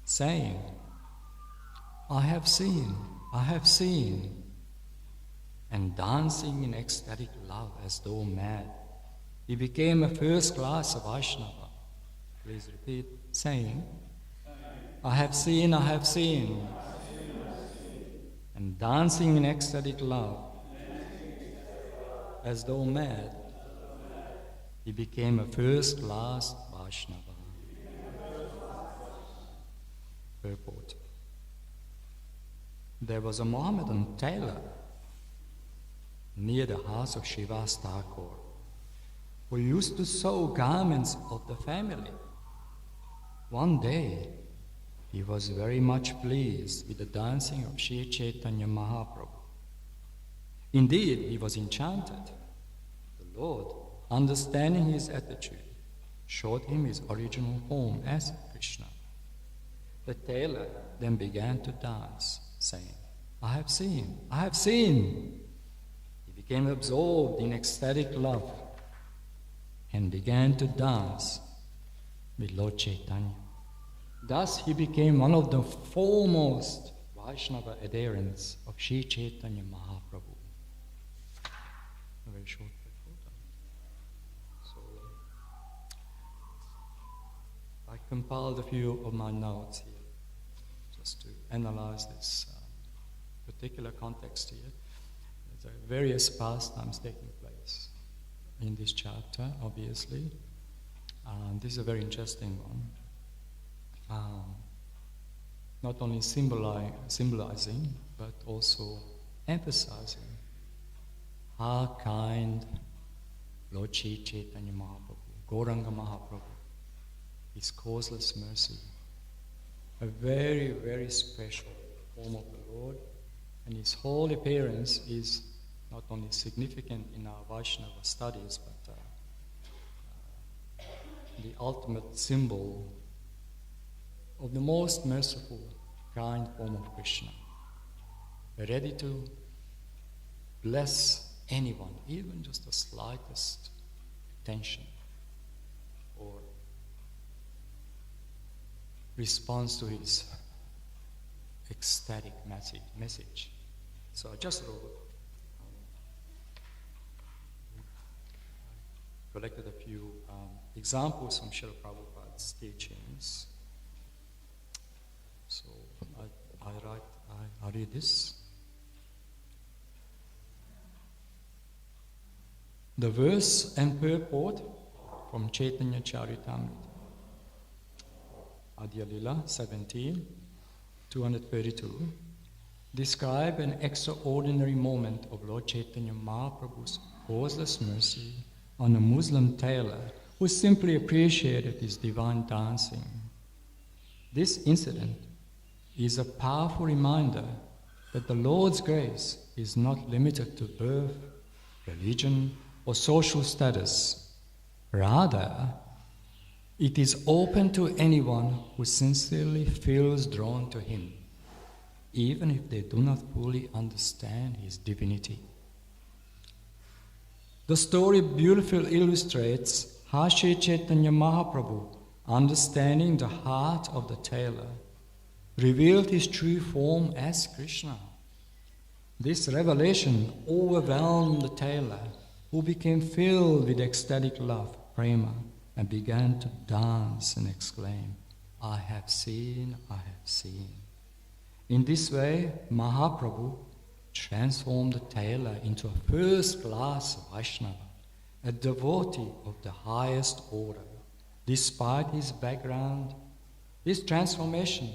Saying, I have seen, and dancing in ecstatic love as though mad. He became a first class of Vaishnava. Please repeat. Saying, I have seen, I have seen. And dancing in ecstatic love, as though mad, he became a first-class Vaishnava. Purport. There was a Mohammedan tailor near the house of Srivas Thakur, who used to sew garments of the family. One day, he was very much pleased with the dancing of Sri Caitanya Mahaprabhu. Indeed, he was enchanted. The Lord, understanding his attitude, showed him his original form as Krishna. The tailor then began to dance, saying, I have seen, I have seen. He became absorbed in ecstatic love and began to dance with Lord Chaitanya. Thus he became one of the foremost Vaishnava adherents of Sri Caitanya Mahaprabhu. A very short photo. So I compiled a few of my notes here just to analyze this particular context here. There are various pastimes taking place in this chapter, obviously. This is a very interesting one. Not only symbolizing, but also emphasizing how kind Lord Sri Caitanya Mahaprabhu, Gauranga Mahaprabhu, his causeless mercy, a very, very special form of the Lord, and his whole appearance is not only significant in our Vaishnava studies, but the ultimate symbol of the most merciful, kind form of Krishna, ready to bless anyone, even just the slightest attention or response to his ecstatic message. So I just collected a few examples from Srila Prabhupada's teachings. So I read this. The verse and purport from Caitanya Caritamrita. Adya Lila 17, 232, describe an extraordinary moment of Lord Chaitanya Mahaprabhu's causeless mercy on a Muslim tailor who simply appreciated his divine dancing. This incident is a powerful reminder that the Lord's grace is not limited to birth, religion, or social status. Rather, it is open to anyone who sincerely feels drawn to him, even if they do not fully understand his divinity. The story beautifully illustrates how Sri Chaitanya Mahaprabhu, understanding the heart of the tailor, revealed his true form as Krishna. This revelation overwhelmed the tailor, who became filled with ecstatic love, prema, and began to dance and exclaim, I have seen, I have seen. In this way, Mahaprabhu transformed the tailor into a first-class Vaishnava, a devotee of the highest order. Despite his background, this transformation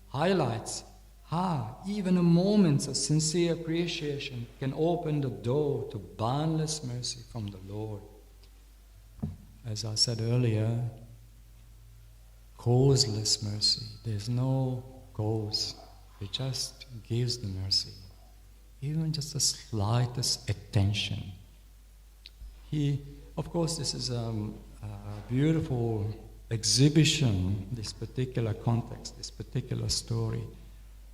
highlights how even a moment of sincere appreciation can open the door to boundless mercy from the Lord. As I said earlier, causeless mercy. There's no cause. It just gives the mercy. Even just the slightest attention. Of course, this is a beautiful exhibition, this particular context, this particular story,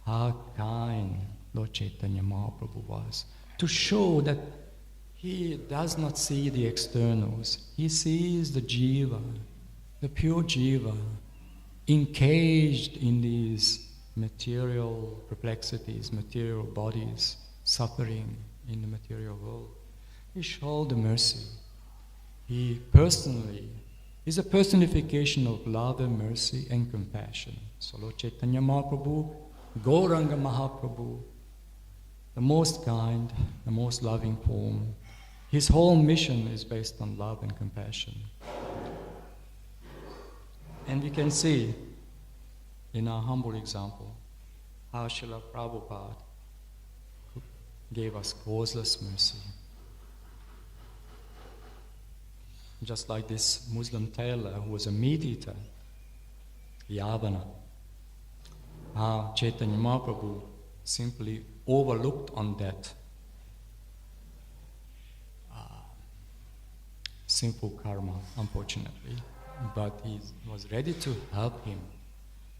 how kind Lord Chaitanya Mahaprabhu was, to show that he does not see the externals. He sees the jiva, the pure jiva, encaged in these material perplexities, material bodies, suffering in the material world. He showed the mercy. He He's a personification of love and mercy and compassion. So Lord Chaitanya Mahaprabhu, Gauranga Mahaprabhu, the most kind, the most loving form. His whole mission is based on love and compassion. And we can see in our humble example how Srila Prabhupada gave us causeless mercy. Just like this Muslim tailor who was a meat eater, Yavana, how Chaitanya Mahaprabhu simply overlooked on that sinful karma, unfortunately, but he was ready to help him.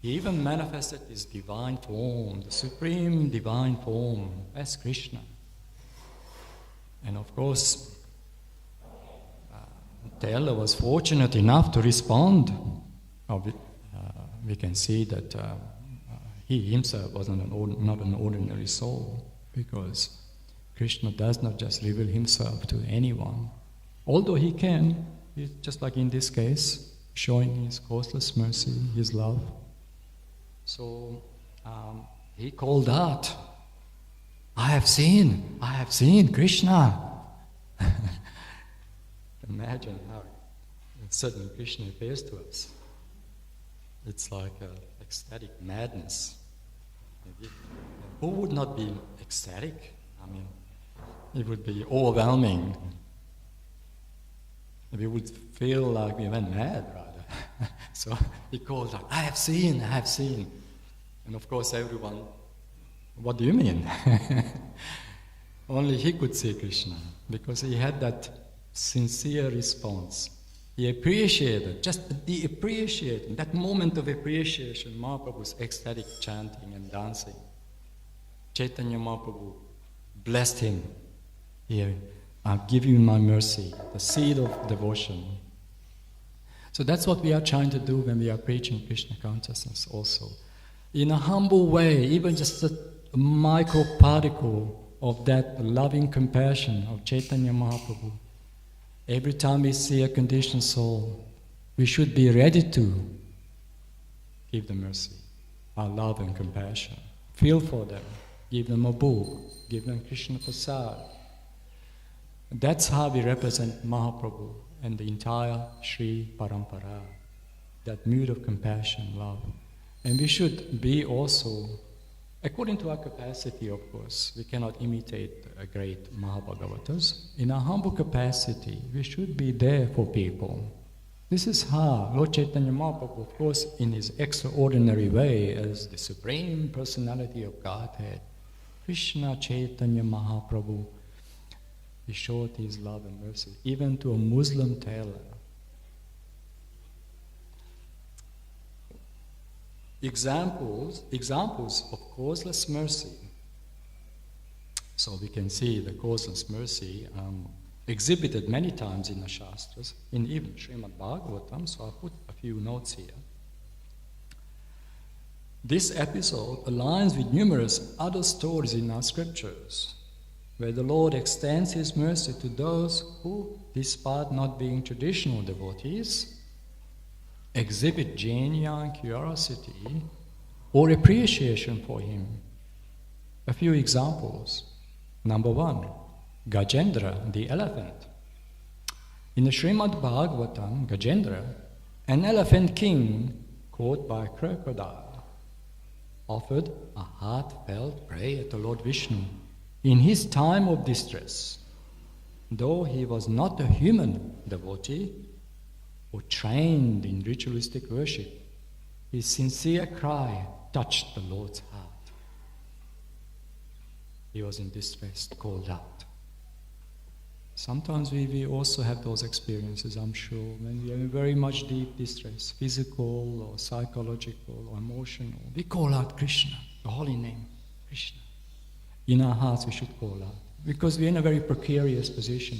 He even manifested his divine form, the supreme divine form, as Krishna. And of course, Taylor was fortunate enough to respond. We can see that he himself was not an ordinary soul, because Krishna does not just reveal himself to anyone. Although he can, just like in this case, showing his causeless mercy, his love. So he called out, I have seen Krishna. Imagine how suddenly Krishna appears to us. It's like ecstatic madness. Who would not be ecstatic? I mean, it would be overwhelming. We would feel like we went mad, rather. So he called out, I have seen. And of course everyone, what do you mean? Only he could see Krishna, because he had that sincere response. He appreciated, that moment of appreciation, Mahaprabhu's ecstatic chanting and dancing. Chaitanya Mahaprabhu blessed him. Here, I'll give you my mercy, the seed of devotion. So that's what we are trying to do when we are preaching Krishna consciousness also. In a humble way, even just a micro particle of that loving compassion of Chaitanya Mahaprabhu. Every time we see a conditioned soul, we should be ready to give them mercy, our love and compassion. Feel for them, give them a book, give them Krishna Prasad. That's how we represent Mahaprabhu and the entire Sri Parampara, that mood of compassion, love. And we should be also, according to our capacity, of course, we cannot imitate great Mahabhagavatas. In our humble capacity, we should be there for people. This is how Lord Chaitanya Mahaprabhu, of course, in his extraordinary way as the Supreme Personality of Godhead, Krishna Chaitanya Mahaprabhu, he showed his love and mercy, even to a Muslim tailor. Examples of causeless mercy. So we can see the causeless mercy exhibited many times in the Shastras, in even Srimad Bhagavatam, so I put a few notes here. This episode aligns with numerous other stories in our scriptures, where the Lord extends his mercy to those who, despite not being traditional devotees, exhibit genuine curiosity or appreciation for him. A few examples. Number 1, Gajendra, the elephant. In the Srimad Bhagavatam, Gajendra, an elephant king caught by a crocodile, offered a heartfelt prayer to Lord Vishnu in his time of distress. Though he was not a human devotee or trained in ritualistic worship, his sincere cry touched the Lord's heart. He was in distress, called out. Sometimes we also have those experiences, I'm sure, when we are in very much deep distress, physical or psychological or emotional. We call out Krishna, the holy name, Krishna. In our hearts we should call out, because we're in a very precarious position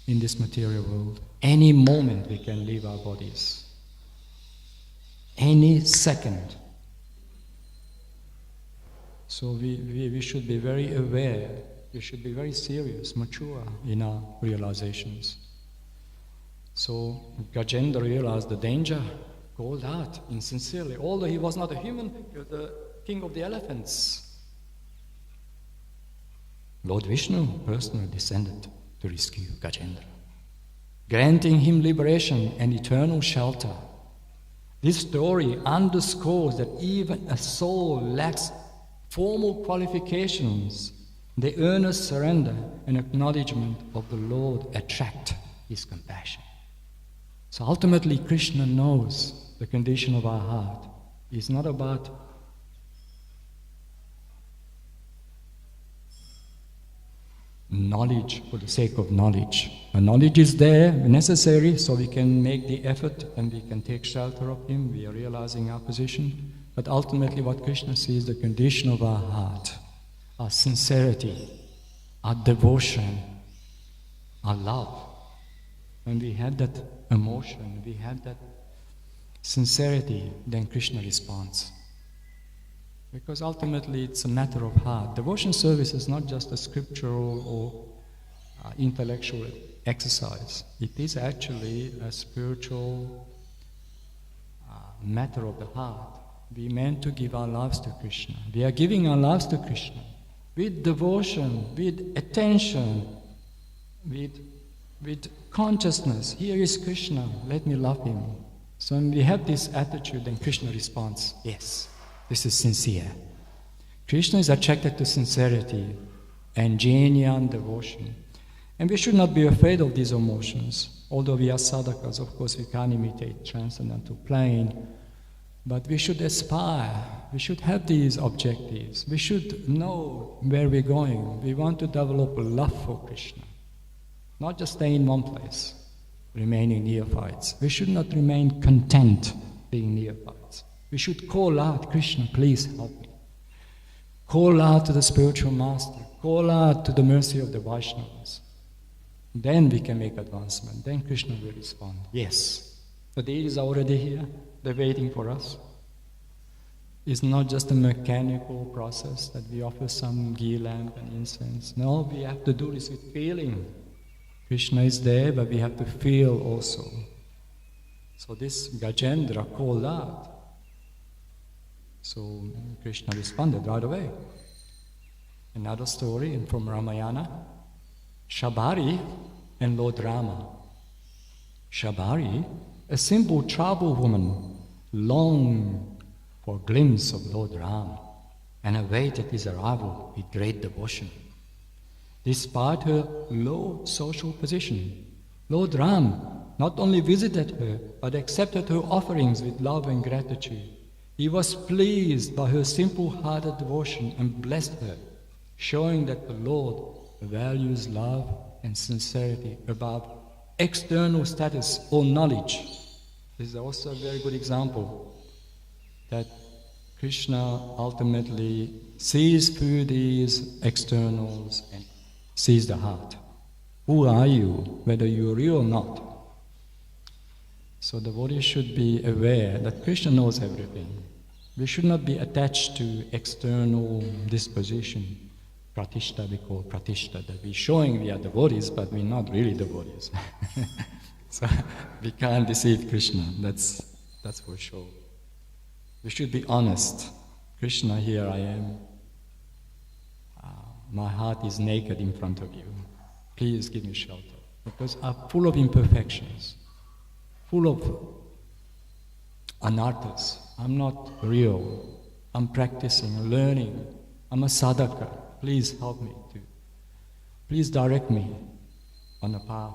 in this material world. Any moment we can leave our bodies. Any second. So we should be very aware, we should be very serious, mature in our realizations. So Gajendra realized the danger, called out insincerely. Although he was not a human, he was the king of the elephants. Lord Vishnu personally descended to rescue Gajendra, granting him liberation and eternal shelter. This story underscores that even a soul lacks formal qualifications, the earnest surrender and acknowledgement of the Lord attract his compassion. So ultimately, Krishna knows the condition of our heart. It's not about knowledge for the sake of knowledge. And knowledge is there, necessary, so we can make the effort and we can take shelter of him. We are realizing our position. But ultimately what Krishna sees, the condition of our heart, our sincerity, our devotion, our love. When we have that emotion, we have that sincerity, then Krishna responds. Because ultimately it's a matter of heart. Devotion service is not just a scriptural or intellectual exercise. It is actually a spiritual matter of the heart. We meant to give our lives to Krishna. We are giving our lives to Krishna with devotion, with attention, with consciousness. Here is Krishna, let me love him. So when we have this attitude, then Krishna responds, yes. This is sincere. Krishna is attracted to sincerity and genuine devotion. And we should not be afraid of these emotions. Although we are sadhakas, of course we can't imitate transcendental plane, but we should aspire. We should have these objectives. We should know where we're going. We want to develop a love for Krishna. Not just stay in one place, remaining neophytes. We should not remain content being neophytes. We should call out, Krishna, please help me. Call out to the spiritual master. Call out to the mercy of the Vaishnavas. Then we can make advancement. Then Krishna will respond. Yes, the deities are already here. They're waiting for us. It's not just a mechanical process that we offer some ghee lamp and incense. No, we have to do this with feeling. Krishna is there, but we have to feel also. So this Gajendra called out. So Krishna responded right away. Another story from Ramayana, Shabari and Lord Rama. Shabari, a simple tribal woman, longed for a glimpse of Lord Rama and awaited his arrival with great devotion. Despite her low social position, Lord Rama not only visited her, but accepted her offerings with love and gratitude. He was pleased by her simple-hearted devotion and blessed her, showing that the Lord values love and sincerity above external status or knowledge. This is also a very good example that Krishna ultimately sees through these externals and sees the heart. Who are you, whether you are real or not? So the devotee should be aware that Krishna knows everything. We should not be attached to external disposition. Pratishta, we call pratishta, that we're showing we are devotees, but we're not really devotees. So we can't deceive Krishna, that's for sure. We should be honest. Krishna, here I am. My heart is naked in front of you. Please give me shelter. Because I'm full of imperfections, full of anarthas. I'm not real. I'm practicing, learning. I'm a sadhaka. Please help me too. Please direct me on the path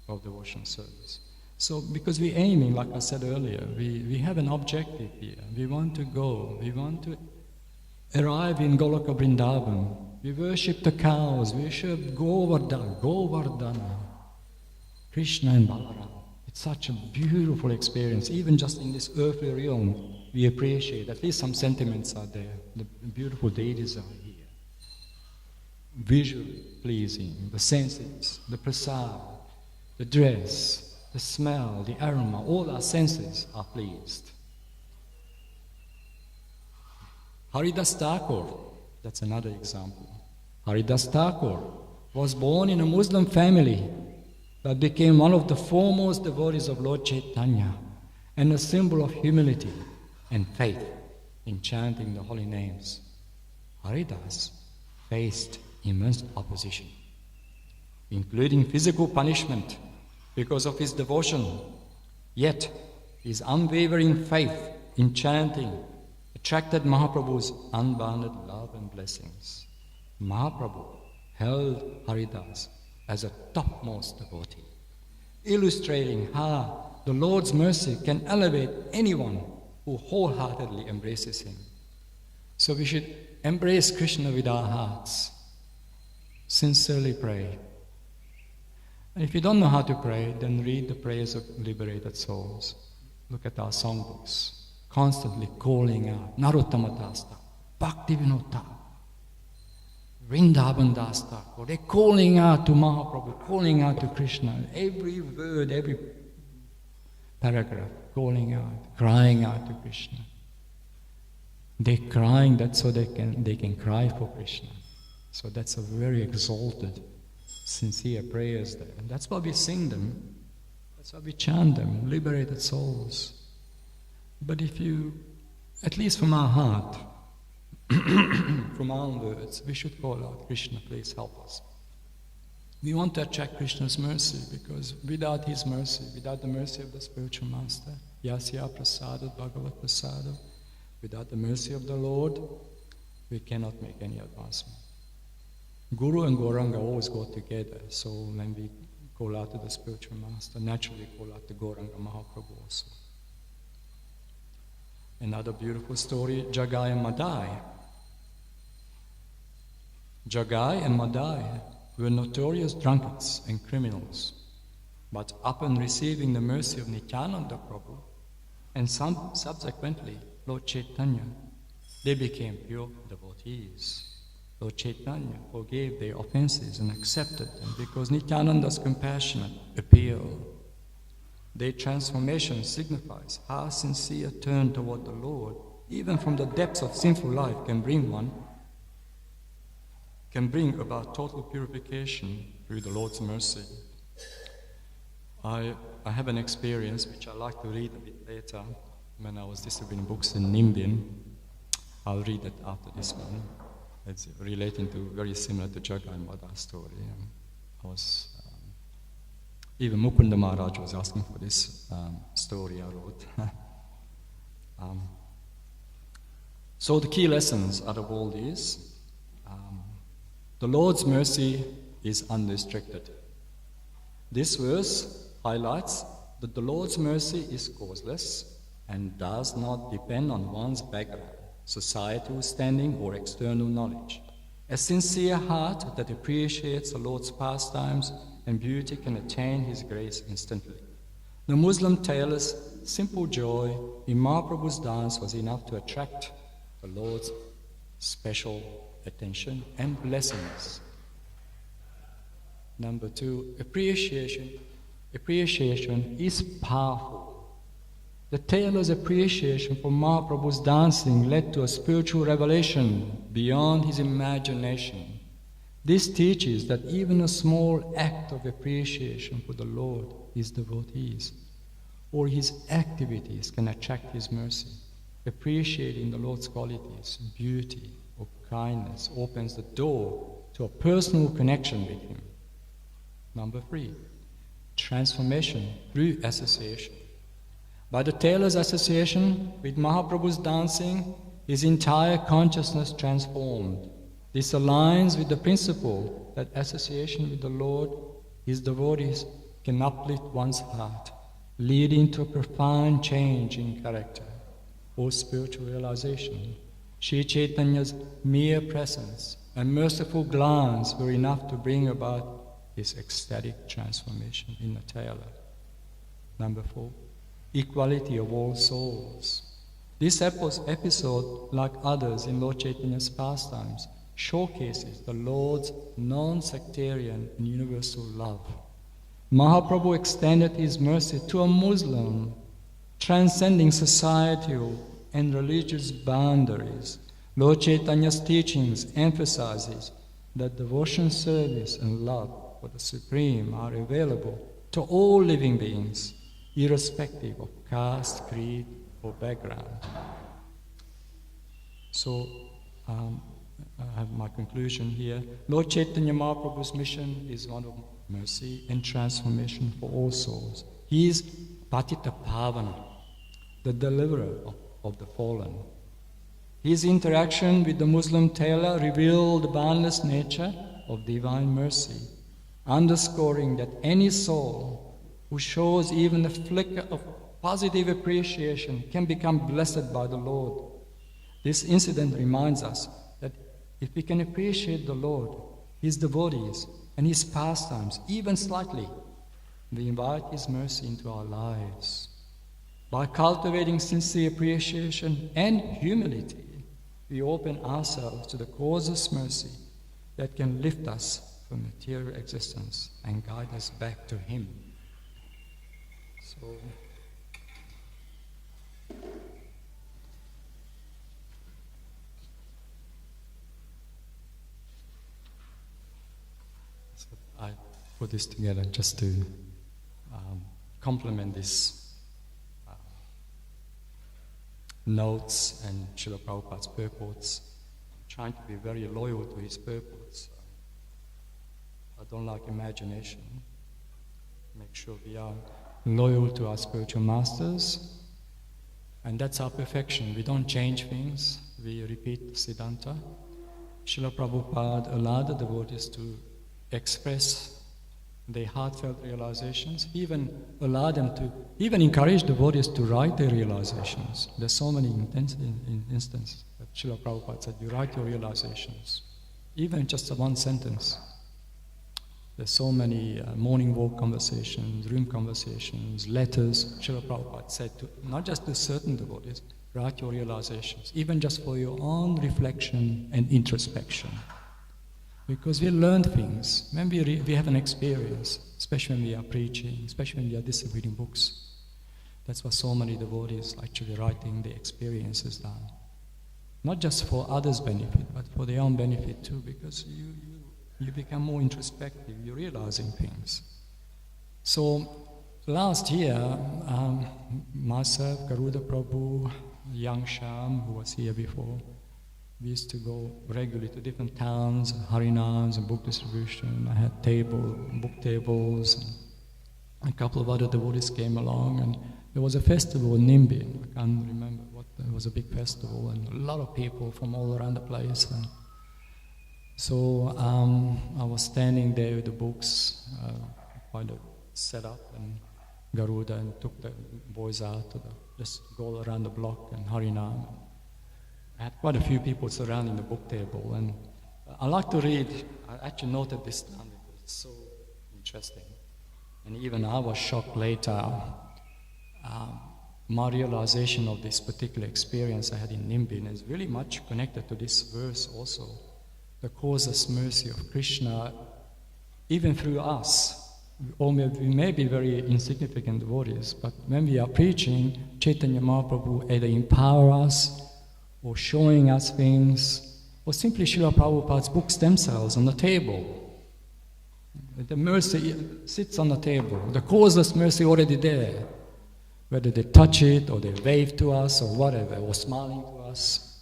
of devotional service. So, because we're aiming, like I said earlier, we have an objective here. We want to go. We want to arrive in Goloka Vrindavan. We worship the cows. We worship Govardhana, Krishna and Balaram. It's such a beautiful experience. Even just in this earthly realm, we appreciate, at least some sentiments are there. The beautiful deities are here. Visually pleasing, the senses, the prasad, the dress, the smell, the aroma, all our senses are pleased. Haridas Thakur, that's another example. Haridas Thakur was born in a Muslim family, that became one of the foremost devotees of Lord Chaitanya and a symbol of humility and faith in chanting the holy names. Haridas faced immense opposition, including physical punishment because of his devotion. Yet his unwavering faith in chanting attracted Mahaprabhu's unbounded love and blessings. Mahaprabhu held Haridas as a topmost devotee, illustrating how the Lord's mercy can elevate anyone who wholeheartedly embraces him. So we should embrace Krishna with our hearts, sincerely pray. And if you don't know how to pray, then read the prayers of liberated souls. Look at our songbooks, constantly calling out Narottama Das Thakur, Bhaktivinoda Thakur, Vrindavan Das Thakur. They're calling out to Mahaprabhu, calling out to Krishna. Every word, every paragraph, calling out, crying out to Krishna. They're crying that so they can cry for Krishna. So that's a very exalted, sincere prayers there. And that's why we sing them. That's why we chant them, liberated souls. But if you, at least from our heart, from our own words, we should call out, Krishna, please help us. We want to attract Krishna's mercy, because without his mercy, without the mercy of the spiritual master, Yasya Prasada, Bhagavat Prasada, without the mercy of the Lord, we cannot make any advancement. Guru and Gauranga always go together, so when we call out to the spiritual master, naturally call out to Gauranga Mahaprabhu also. Another beautiful story, Jagai and Madai. Jagai and Madai were notorious drunkards and criminals, but upon receiving the mercy of Nityananda Prabhu, and subsequently Lord Chaitanya, they became pure devotees. Lord Chaitanya forgave their offenses and accepted them because Nityananda's compassionate appeal. Their transformation signifies how sincere turn toward the Lord, even from the depths of sinful life, can bring about total purification through the Lord's mercy. I have an experience which I like to read a bit later when I was distributing books in Nimbian. I'll read it after this one. It's relating to, very similar to Jagai and Madai's story. Even Mukunda Maharaj was asking for this story I wrote. So the key lessons out of all these, the Lord's mercy is unrestricted. This verse highlights that the Lord's mercy is causeless and does not depend on one's background, societal standing, or external knowledge. A sincere heart that appreciates the Lord's pastimes and beauty can attain His grace instantly. The Muslim tailor's simple joy in Mahaprabhu's dance was enough to attract the Lord's special attention and blessings. Number 2, appreciation is powerful. The tailor's appreciation for Mahaprabhu's dancing led to a spiritual revelation beyond his imagination. This teaches that even a small act of appreciation for the Lord, His devotees, or His activities can attract His mercy. Appreciating the Lord's qualities, beauty, or kindness opens the door to a personal connection with Him. Number 3, transformation through association. By the tailor's association with Mahaprabhu's dancing, his entire consciousness transformed. This aligns with the principle that association with the Lord, His devotees, can uplift one's heart, leading to a profound change in character or spiritual realization. Sri Chaitanya's mere presence and merciful glance were enough to bring about his ecstatic transformation in the tailor. Number 4, equality of all souls. This episode, like others in Lord Chaitanya's pastimes, showcases the Lord's non-sectarian and universal love. Mahaprabhu extended his mercy to a Muslim, transcending societal and religious boundaries. Lord Chaitanya's teachings emphasizes that devotion, service, and love for the Supreme are available to all living beings, irrespective of caste, creed, or background. So, I have my conclusion here. Lord Chaitanya Mahaprabhu's mission is one of mercy and transformation for all souls. He is Patita Pavana, the deliverer of the fallen. His interaction with the Muslim tailor revealed the boundless nature of divine mercy, underscoring that any soul who shows even a flicker of positive appreciation can become blessed by the Lord. This incident reminds us that if we can appreciate the Lord, His devotees, and His pastimes, even slightly, we invite His mercy into our lives. By cultivating sincere appreciation and humility, we open ourselves to the causeless mercy that can lift us from material existence and guide us back to Him. So I put this together just to complement this notes and Srila Prabhupada's purports. I'm trying to be very loyal to his purports. I don't like imagination. Make sure we are loyal to our spiritual masters, and that's our perfection. We don't change things, we repeat Siddhanta. Srila Prabhupada allowed the devotees to express their heartfelt realizations, even allowed them to, even encourage the devotees to write their realizations. There's so many instances that Srila Prabhupada said, you write your realizations, even just one sentence. There's so many morning walk conversations, room conversations, letters. Srila Prabhupada said, not just to certain devotees, write your realizations, even just for your own reflection and introspection. Because we learn things, when we have an experience, especially when we are preaching, especially when we are distributing books. That's why so many devotees are actually writing their experiences down. Not just for others' benefit, but for their own benefit too, because you become more introspective, you're realizing things. So last year, myself, Garuda Prabhu, Young Sham, who was here before, we used to go regularly to different towns, harinams and book distribution. I had book tables, and a couple of other devotees came along, and there was a festival in Nimbin. I can't remember what, it was a big festival, and a lot of people from all around the place. And so I was standing there with the books, quite a setup, and Garuda, and took the boys out to just go around the block and harinam. I had quite a few people surrounding the book table, and I like to read. I actually noted this down because it's so interesting. And even I was shocked later. My realization of this particular experience I had in Nimbin is really much connected to this verse also. The causeless mercy of Krishna, even through us. We may be very insignificant devotees, but when we are preaching, Chaitanya Mahaprabhu either empower us, or showing us things, or simply Srila Prabhupada's books themselves on the table. The mercy sits on the table, the causeless mercy already there. Whether they touch it, or they wave to us, or whatever, or smiling to us.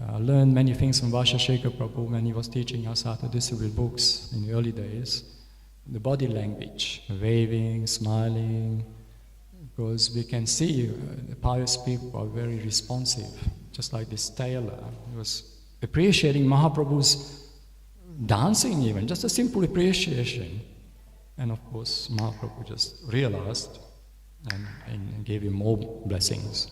I learned many things from Vashashekha Prabhu when he was teaching us how to distribute books in the early days. The body language, waving, smiling, because we can see the pious people are very responsive. Just like this tailor, he was appreciating Mahaprabhu's dancing even, just a simple appreciation. And of course, Mahaprabhu just realized and gave him more blessings.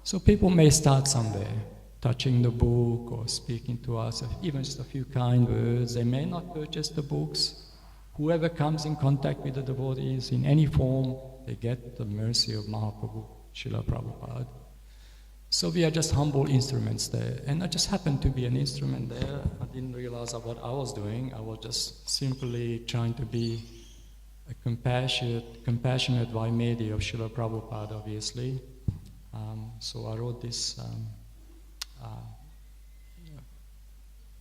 So people may start somewhere, touching the book or speaking to us, even just a few kind words. They may not purchase the books. Whoever comes in contact with the devotees in any form, they get the mercy of Mahaprabhu, Srila Prabhupada. So we are just humble instruments there. And I just happened to be an instrument there. I didn't realize what I was doing. I was just simply trying to be a compassionate Vaimedi of Srila Prabhupada, obviously. So I wrote this, a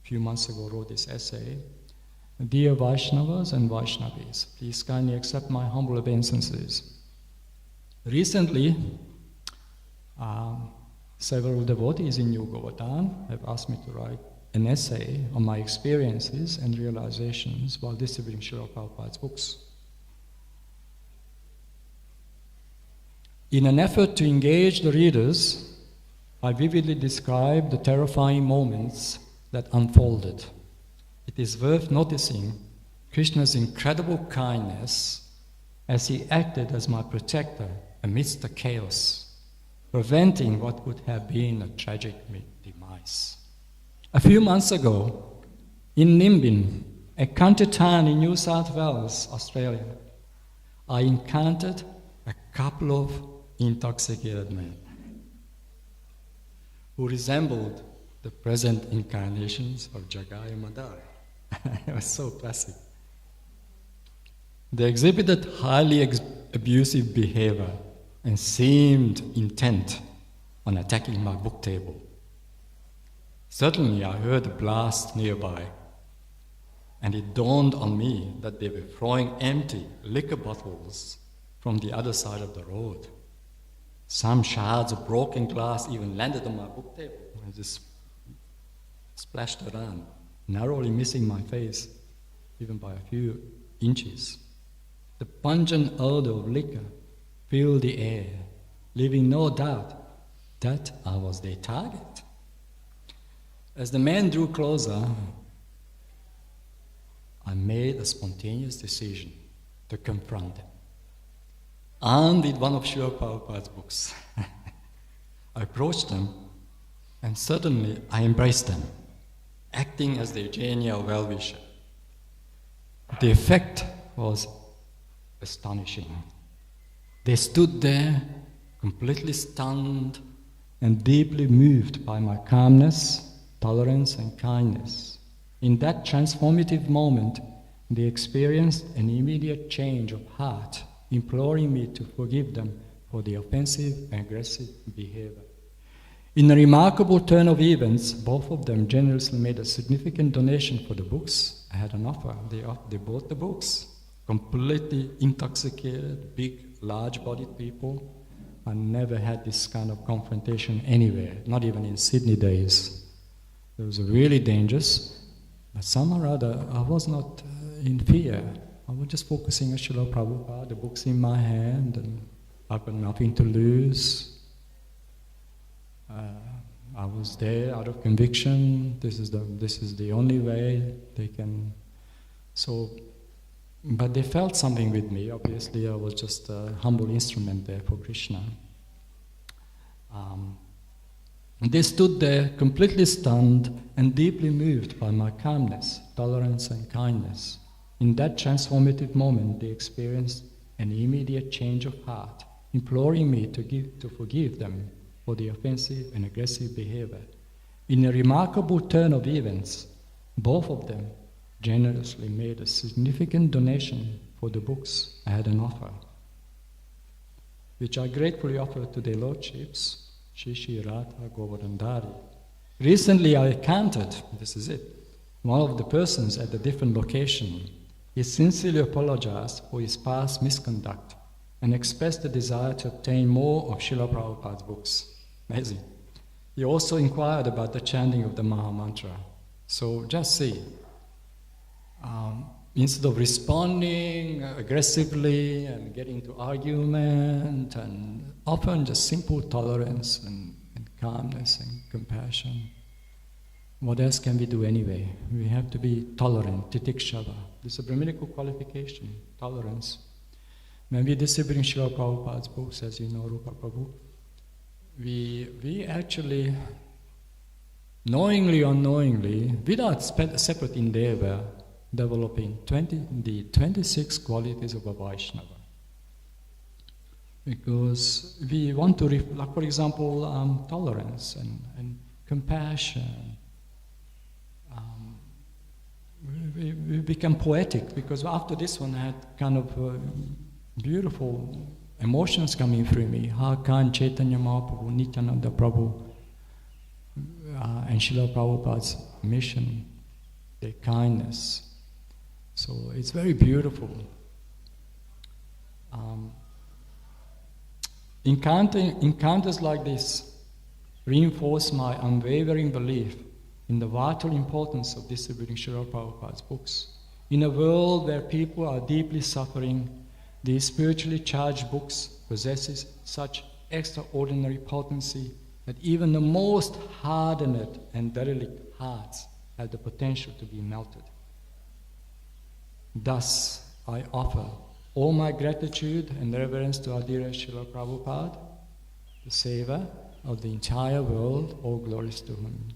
few months ago, wrote this essay. Dear Vaishnavas and Vaishnavis, please kindly accept my humble obeisances. Recently, several devotees in New Govardhana have asked me to write an essay on my experiences and realizations while distributing Srila Prabhupada's books. In an effort to engage the readers, I vividly describe the terrifying moments that unfolded. It is worth noticing Krishna's incredible kindness as he acted as my protector amidst the chaos, preventing what would have been a tragic demise. A few months ago, in Nimbin, a country town in New South Wales, Australia, I encountered a couple of intoxicated men who resembled the present incarnations of Jagai and Madai. It was so classic. They exhibited highly abusive behavior and seemed intent on attacking my book table. Suddenly I heard a blast nearby, and it dawned on me that they were throwing empty liquor bottles from the other side of the road. Some shards of broken glass even landed on my book table and just splashed around, narrowly missing my face, even by a few inches. The pungent odor of liquor filled the air, leaving no doubt that I was their target. As the men drew closer, I made a spontaneous decision to confront them. Armed with one of Srila Prabhupada's books, I approached them and suddenly I embraced them, acting as their genial well-wisher. The effect was astonishing. They stood there, completely stunned and deeply moved by my calmness, tolerance and kindness. In that transformative moment, they experienced an immediate change of heart, imploring me to forgive them for their offensive and aggressive behavior. In a remarkable turn of events, both of them generously made a significant donation for the books. I had an offer. They bought the books. Completely intoxicated, big, large-bodied people. I never had this kind of confrontation anywhere, not even in Sydney days. It was really dangerous, but somehow or other I was not in fear. I was just focusing on Srila Prabhupada, the books in my hand, and I've got nothing to lose. I was there out of conviction. This is the only way they can. So, but they felt something with me. Obviously, I was just a humble instrument there for Krishna. They stood there completely stunned and deeply moved by my calmness, tolerance, and kindness. In that transformative moment, they experienced an immediate change of heart, imploring me to forgive them for the offensive and aggressive behavior. In a remarkable turn of events, both of them generously made a significant donation for the books I had an offer, which I gratefully offered to their lordships, Shishi, Radha, Govardhandari. Recently I encountered, this is it, one of the persons at a different location. He sincerely apologized for his past misconduct and expressed a desire to obtain more of Srila Prabhupada's books. Amazing. He also inquired about the chanting of the Maha Mantra. So just see, instead of responding aggressively and getting into argument, and often just simple tolerance and calmness and compassion. What else can we do anyway? We have to be tolerant, titikshava. This is a Brahminical qualification, tolerance. When we distribute Srila Prabhupada's books, as you know, Rupa Prabhu, we actually, knowingly or unknowingly, without separate endeavor, developing the 26 qualities of a Vaishnava. Because we want to, like for example, tolerance and compassion. We become poetic, because after this one I had kind of beautiful emotions coming through me. How can Caitanya Mahaprabhu, Nityananda Prabhu, and Srila Prabhupada's mission, their kindness, So it's very beautiful. Encounters like this reinforce my unwavering belief in the vital importance of distributing Srila Prabhupada's books. In a world where people are deeply suffering, these spiritually charged books possess such extraordinary potency that even the most hardened and derelict hearts have the potential to be melted. Thus, I offer all my gratitude and reverence to our dearest Srila Prabhupada, the savior of the entire world, all glories to him.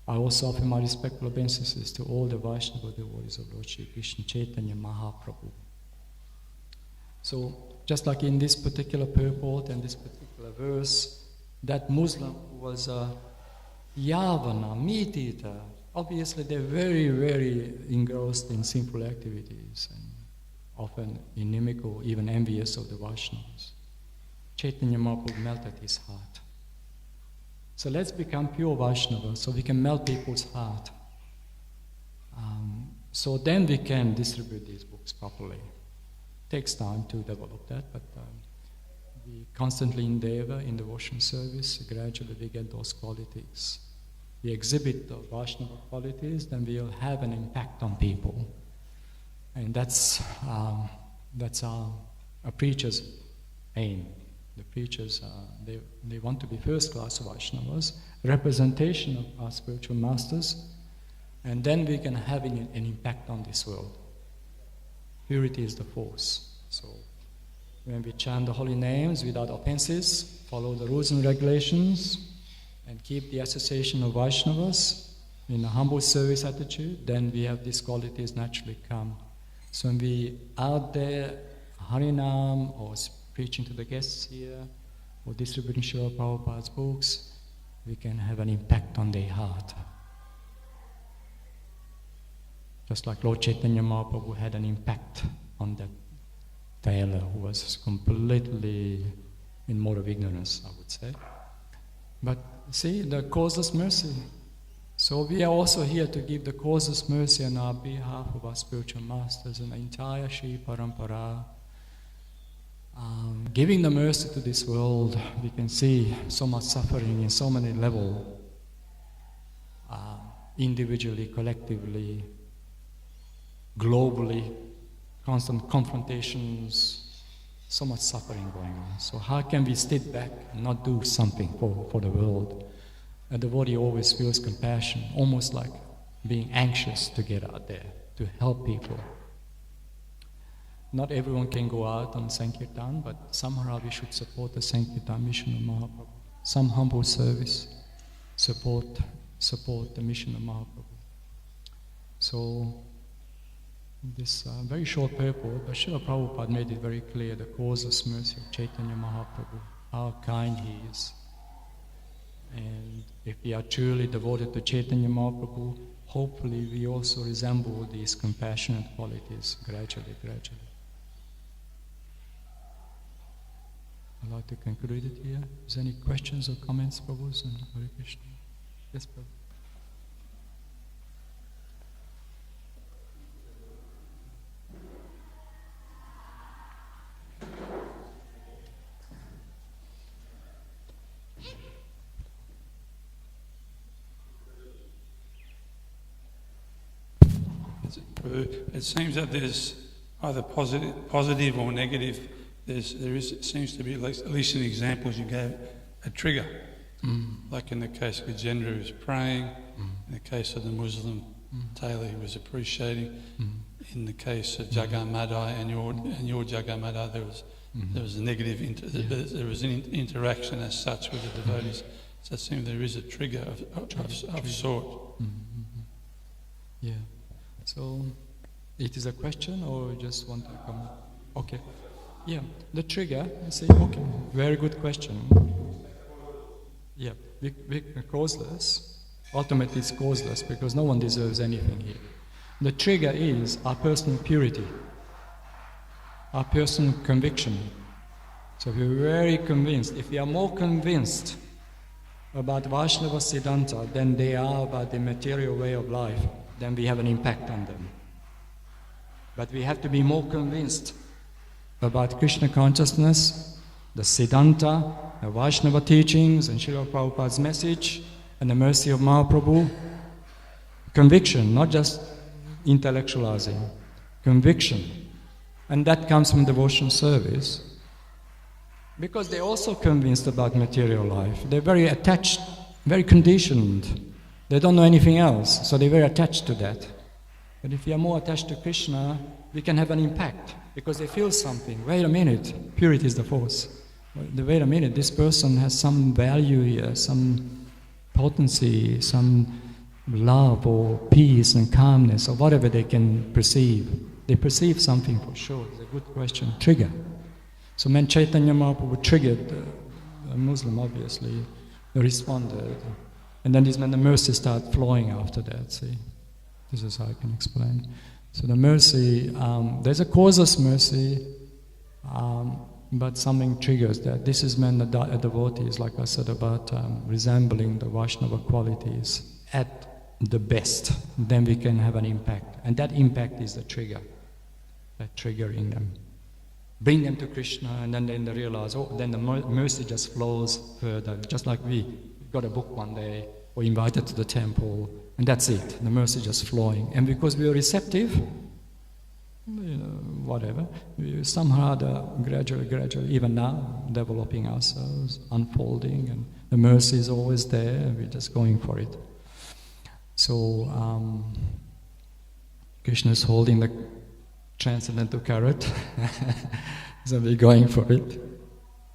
I also offer my respectful obeisances to all the Vaishnava devotees of Lord Shri Krishna Chaitanya Mahaprabhu. So, just like in this particular purport and this particular verse, that Muslim who was a Yavana, meat eater, obviously they're very, very engrossed in sinful activities and often inimical, even envious of the Vaishnavas. Chaitanya Mahaprabhu melted his heart. So let's become pure Vaishnavas so we can melt people's heart. So then we can distribute these books properly. Takes time to develop that, but we constantly endeavor in devotion service. Gradually we get those qualities. We exhibit the Vaishnava qualities, then we'll have an impact on people. And that's a preacher's aim. The preachers, they want to be first-class Vaishnavas, representation of our spiritual masters, and then we can have an impact on this world. Purity is the force. So when we chant the holy names without offenses, follow the rules and regulations, and keep the association of Vaishnavas in a humble service attitude, then we have these qualities naturally come. So when we out there, Harinam, or preaching to the guests here, or distributing Srila Prabhupada's books, we can have an impact on their heart. Just like Lord Chaitanya Mahaprabhu had an impact on that tailor who was completely in mode of ignorance, I would say. But see, the causeless mercy. So we are also here to give the causeless mercy on our behalf of our spiritual masters and the entire Shri Parampara. Giving the mercy to this world, we can see so much suffering in so many levels, individually, collectively, globally, constant confrontations, so much suffering going on. So how can we sit back and not do something for the world? A devotee always feels compassion, almost like being anxious to get out there, to help people. Not everyone can go out on Sankirtan, but somehow we should support the Sankirtan mission of Mahaprabhu. Some humble service, support the mission of Mahaprabhu. So, this very short purport, but Srila Prabhupada made it very clear, the causeless mercy of Chaitanya Mahaprabhu, how kind he is. And if we are truly devoted to Chaitanya Mahaprabhu, hopefully we also resemble these compassionate qualities gradually. I'd like to conclude it here. Is there any questions or comments, Prabhus and Hare Krishna? Yes, Prabhu. It seems that there's either positive or negative. It seems to be, at least in the examples you gave, a trigger. Like in the case of Gajendra, who was praying. In the case of the Muslim tailor, he was appreciating. In the case of Jagat Madai and your Jagat Madai, there was a negative. There was an interaction as such with the devotees. So it seems there is a trigger of sort. Yeah. So, it is a question or you just want to comment? Okay. Yeah, the trigger, I say, okay, very good question. Yeah, we're causeless. Ultimately it's causeless because no one deserves anything here. The trigger is our personal purity, our personal conviction. So if we're very convinced, if we are more convinced about Vaishnava Siddhanta than they are about the material way of life, then we have an impact on them. But we have to be more convinced about Krishna consciousness, the Siddhanta, the Vaishnava teachings, and Srila Prabhupada's message, and the mercy of Mahaprabhu. Conviction, not just intellectualizing. Conviction. And that comes from devotion service. Because they're also convinced about material life. They're very attached, very conditioned. They don't know anything else, so they're very attached to that. But if we are more attached to Krishna, we can have an impact, because they feel something. Wait a minute, purity is the force. Wait a minute, this person has some value here, some potency, some love or peace and calmness, or whatever they can perceive. They perceive something for sure. It's a good question. Trigger. So when Caitanya Mahaprabhu triggered a Muslim, obviously, they responded. And then when the mercy started flowing after that, see. This is how I can explain. So the mercy, there's a causeless mercy, but something triggers that. This is when the devotees, like I said about resembling the Vaishnava qualities at the best, then we can have an impact. And that impact is the trigger, that triggering them. Bring them to Krishna, and then they realize, then the mercy just flows further. Just like we got a book one day, or invited to the temple, and that's it. The mercy just flowing. And because we are receptive, whatever, we somehow gradually, even now, developing ourselves, unfolding, and the mercy is always there, and we're just going for it. So, Krishna is holding the transcendental carrot, so we're going for it.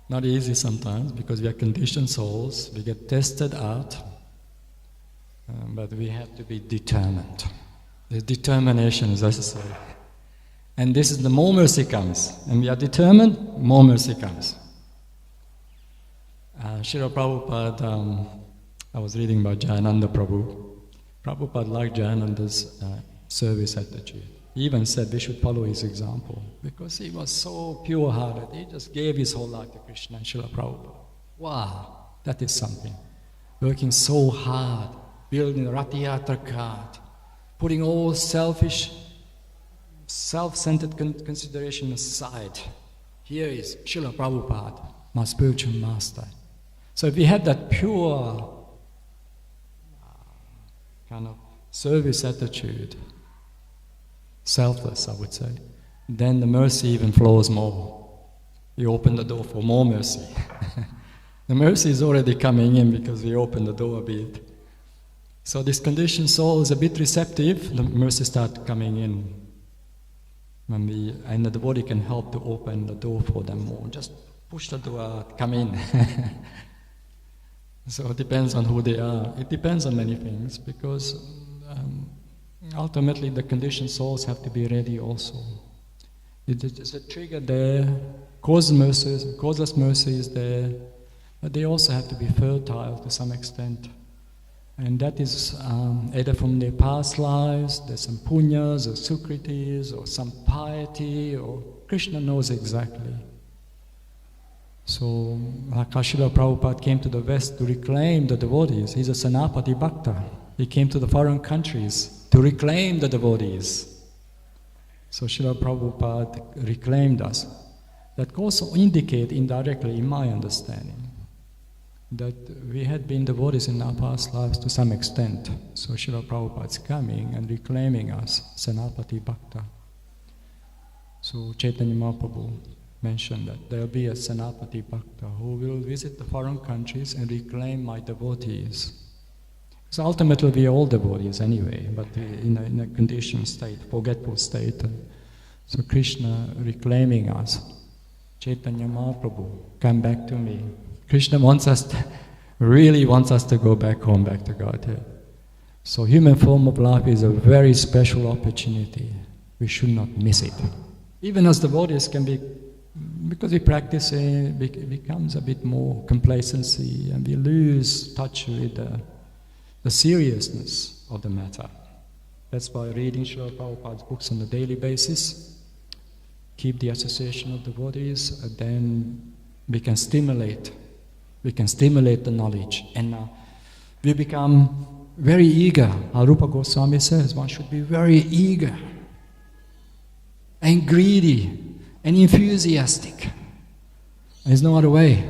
Not easy sometimes, because we are conditioned souls, we get tested out, but we have to be determined. The determination is necessary. And this is the more mercy comes. And we are determined, more mercy comes. Srila Prabhupada, I was reading about Jayananda Prabhu. Prabhupada liked Jayananda's service attitude. He even said we should follow his example, because he was so pure-hearted. He just gave his whole life to Krishna and Srila Prabhupada. Wow, that is something. Working so hard, building a Ratiyatra cart, putting all selfish, self-centered consideration aside. Here is Srila Prabhupada, my spiritual master. So if we have that pure kind of service attitude, selfless, I would say, then the mercy even flows more. You open the door for more mercy. The mercy is already coming in because we open the door a bit. So this conditioned soul is a bit receptive, the mercy starts coming in. And the devotee can help to open the door for them more. Just push the door out, come in. So it depends on who they are. It depends on many things, because ultimately the conditioned souls have to be ready also. There's a trigger there, causeless mercy is there, but they also have to be fertile to some extent. And that is either from their past lives, there's some punyas or sukritis or some piety, or Krishna knows exactly. So, like Srila Prabhupada came to the West to reclaim the devotees. He's a Sanapati Bhakta. He came to the foreign countries to reclaim the devotees. So Srila Prabhupada reclaimed us. That also indicate indirectly, in my understanding, that we had been devotees in our past lives to some extent. So Srila Prabhupada's coming and reclaiming us, Sanapati Bhakta. So Caitanya Mahaprabhu mentioned that there will be a Sanapati Bhakta who will visit the foreign countries and reclaim my devotees. So ultimately we are all devotees anyway, but in a conditioned state, forgetful state. So Krishna reclaiming us. Caitanya Mahaprabhu, come back to me. Krishna really wants us to go back home, back to Godhead. So human form of life is a very special opportunity. We should not miss it. Even as devotees can be, because we practice, it becomes a bit more complacency, and we lose touch with the seriousness of the matter. That's why reading Srila Prabhupada's books on a daily basis, keep the association of devotees, and then we can stimulate the knowledge, and we become very eager. Rupa Goswami says one should be very eager and greedy and enthusiastic. There's no other way.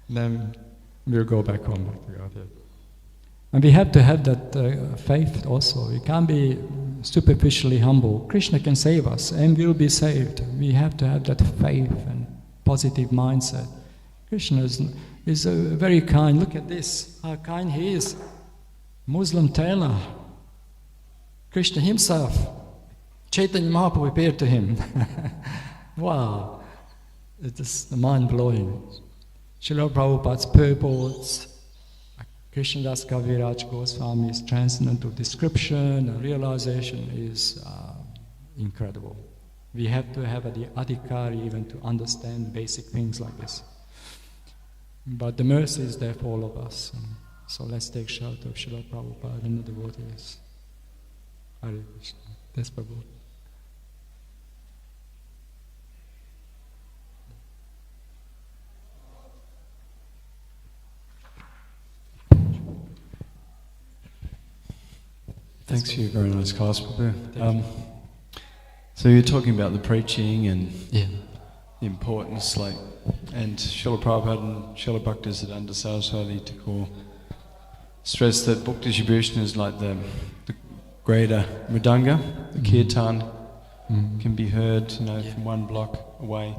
Then we'll go back home back to God. And we have to have that faith also. We can't be superficially humble. Krishna can save us and we'll be saved. We have to have that faith and positive mindset. Krishna is very kind. Look at this, how kind he is. Muslim tailor. Krishna himself. Caitanya Mahaprabhu appeared to him. Wow. It is mind-blowing. Srila Prabhupada's purports, Krishnadas Kaviraj Goswami's transcendental description and realization is incredible. We have to have the adhikari even to understand basic things like this. But the mercy is there for all of us. So let's take shelter of Srila Prabhupada and the devotees. Hare Krishna. Yes, Prabhu. Thanks for your very nice class, Prabhu. So you're talking about the preaching and the importance, and Srila Prabhupada and Srila Bhaktisiddhanta Saraswati Thakur stress that book distribution is like the greater mridanga. The kirtan can be heard, from one block away.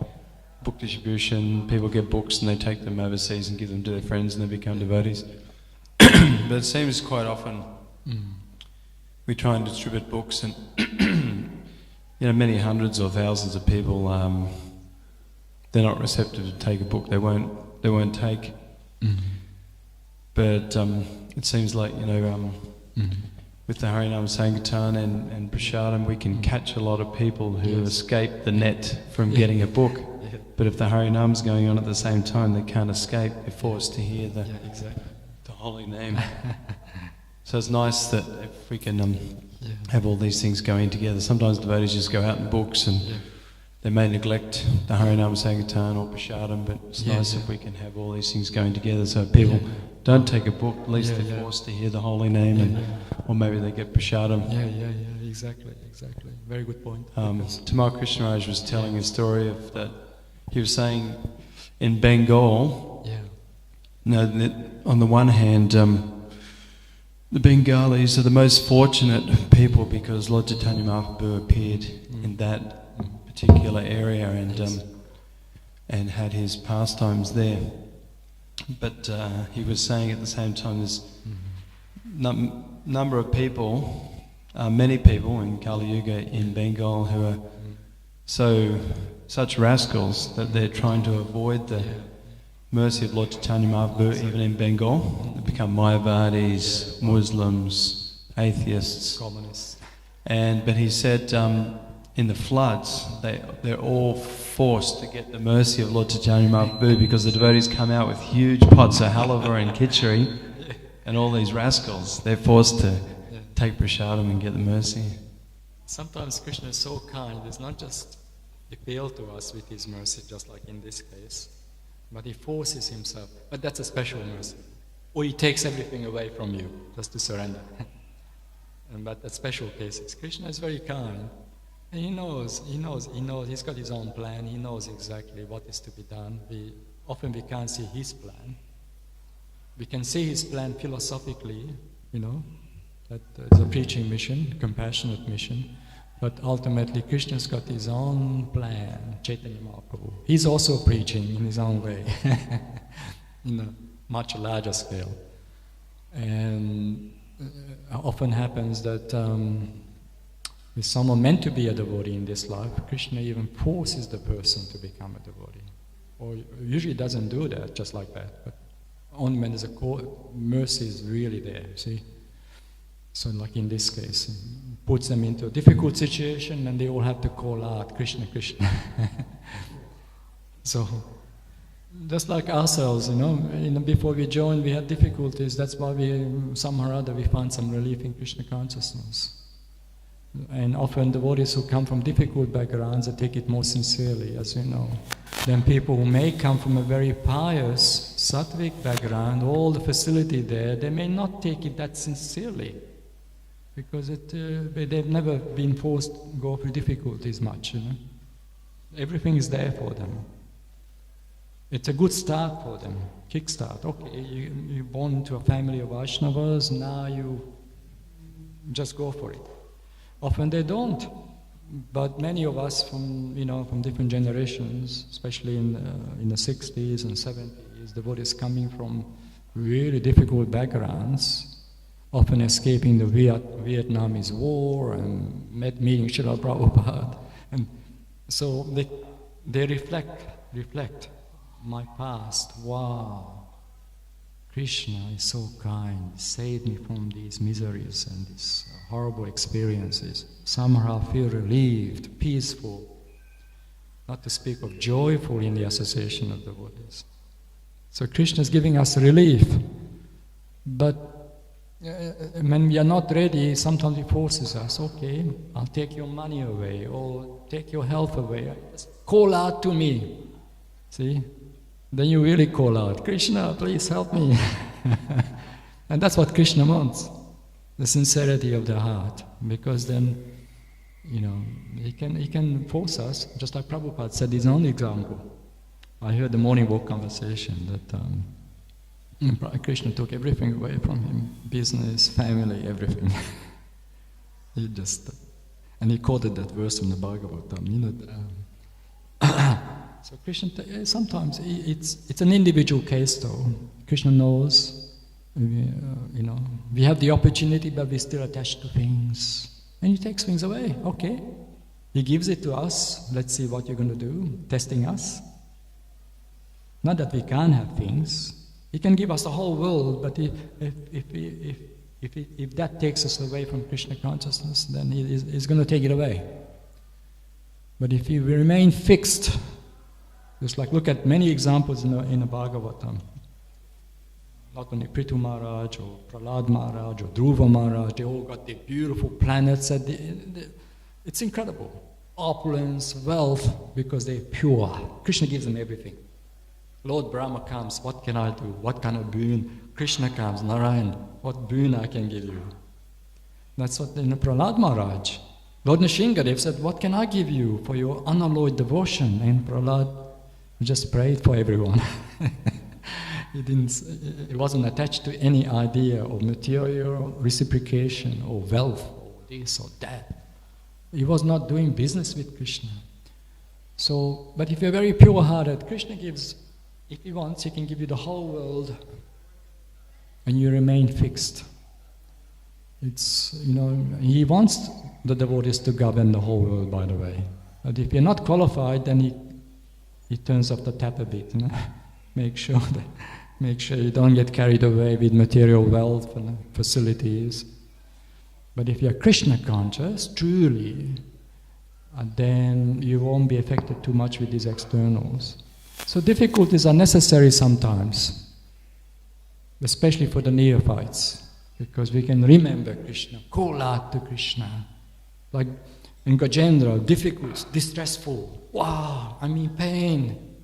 Book distribution, people get books and they take them overseas and give them to their friends and they become devotees. But it seems quite often we try and distribute books and many hundreds or thousands of people, they're not receptive to take a book. They won't take. But it seems like with the Harinam Sankirtan and Prasadam, we can catch a lot of people who escape the net from getting a book. But if the Harinam's going on at the same time, they can't escape. They're forced to hear the holy name. So it's nice that if we can have all these things going together. Sometimes devotees just go out in books and they may neglect the Harinam Sankirtan or Prasadam, but it's nice if we can have all these things going together so people don't take a book, at least they're forced to hear the holy name, or maybe they get Prasadam. Exactly. Very good point. Tamal Krishnaraj was telling a story of that. He was saying in Bengal, on the one hand, the Bengalis are the most fortunate people because Lord Chaitanya Mahaprabhu appeared in that particular area and had his pastimes there. But he was saying at the same time there's number of people, many people in Kali Yuga in Bengal who are such rascals that they're trying to avoid the mercy of Lord Chaitanya Mahaprabhu even in Bengal. They become Mayavadis, Muslims, atheists, communists. But he said in the floods they're all forced to get the mercy of Lord Chaitanya Mahaprabhu because the devotees come out with huge pots of halava and khichdi, and all these rascals, they're forced to take prasadam and get the mercy. Sometimes Krishna is so kind, it's not just appeal to us with his mercy, just like in this case, but he forces himself. But that's a special mercy. Or he takes everything away from you, just to surrender. But that special cases, Krishna is very kind. And he knows, he's got his own plan, he knows exactly what is to be done. Often we can't see his plan. We can see his plan philosophically, that it's a preaching mission, compassionate mission. But ultimately, Krishna's got his own plan, Caitanya Mahaprabhu. He's also preaching in his own way, in a much larger scale. And often happens that if someone meant to be a devotee in this life, Krishna even forces the person to become a devotee. Or usually doesn't do that just like that, but only when there's mercy is really there, see? So like in this case, puts them into a difficult situation and they all have to call out, Krishna, Krishna. So, just like ourselves, before we joined we had difficulties, that's why somehow or other we found some relief in Krishna consciousness. And often devotees who come from difficult backgrounds, they take it more sincerely, as you know, than people who may come from a very pious, sattvic background, all the facility there, they may not take it that sincerely. because they've never been forced to go through difficulties much, you know. Everything is there for them. It's a good start for them, kickstart. Okay, you're born into a family of Vaishnavas, now you just go for it. Often they don't, but many of us from different generations, especially in the 60s and 70s, devotees coming from really difficult backgrounds, often escaping the Vietnamese war and meeting Srila Prabhupada. And so they reflect my past. Wow, Krishna is so kind, saved me from these miseries and these horrible experiences. Somehow I feel relieved, peaceful, not to speak of joyful in the association of devotees. So Krishna is giving us relief, but when we are not ready, sometimes he forces us, okay, I'll take your money away, or take your health away. Just call out to me. See? Then you really call out, Krishna, please help me. And that's what Krishna wants, the sincerity of the heart. Because then, he can force us, just like Prabhupada said his own example. I heard the morning walk conversation that Krishna took everything away from him, business, family, everything. And he quoted that verse from the Bhagavatam, So Krishna, sometimes it's an individual case though. Krishna knows, we have the opportunity but we're still attached to things. And he takes things away, okay. He gives it to us, let's see what you're going to do, testing us. Not that we can't have things. He can give us the whole world, but if that takes us away from Krishna consciousness, then he's going to take it away. But if we remain fixed, just like look at many examples in the Bhagavatam, not only Prithu Maharaj or Prahlad Maharaj or Dhruva Maharaj, they all got their beautiful planets. It's incredible. Opulence, wealth, because they're pure. Krishna gives them everything. Lord Brahma comes, what can I do? What kind of boon? Krishna comes, Narayan, what boon I can give you? That's what in the Prahlad Maharaj. Lord Nrsimhadev said, what can I give you for your unalloyed devotion? And Prahlad just prayed for everyone. He wasn't attached to any idea of material reciprocation or wealth or this or that. He was not doing business with Krishna. So, but if you're very pure-hearted, Krishna gives, if he wants, he can give you the whole world and you remain fixed. It's, he wants the devotees to govern the whole world, by the way. But if you're not qualified, then he turns off the tap a bit. Make sure you don't get carried away with material wealth and facilities. But if you're Krishna conscious, truly, then you won't be affected too much with these externals. So difficulties are necessary sometimes, especially for the neophytes, because we can remember Krishna, call out to Krishna. Like in Gajendra, difficult, distressful, wow, I'm in pain.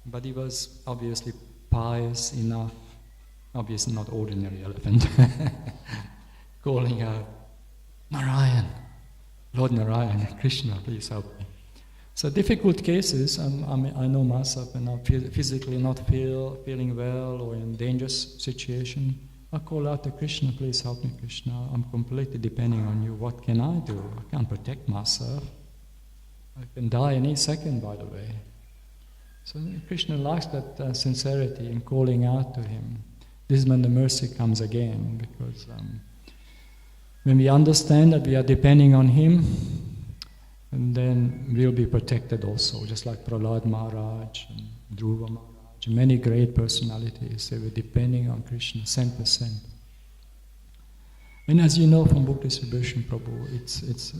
But he was obviously pious enough, obviously not ordinary elephant, calling out, Narayan, Lord Narayan, Krishna, please help me. So difficult cases, I know myself when I'm physically not feeling well or in a dangerous situation, I call out to Krishna, please help me Krishna, I'm completely depending on you, what can I do? I can't protect myself. I can die any second, by the way. So Krishna likes that sincerity in calling out to him. This is when the mercy comes again, because when we understand that we are depending on him, and then we'll be protected also, just like Prahlad Maharaj and Dhruva Maharaj, many great personalities, they were depending on Krishna 100%. And as you know from book distribution, Prabhu, it's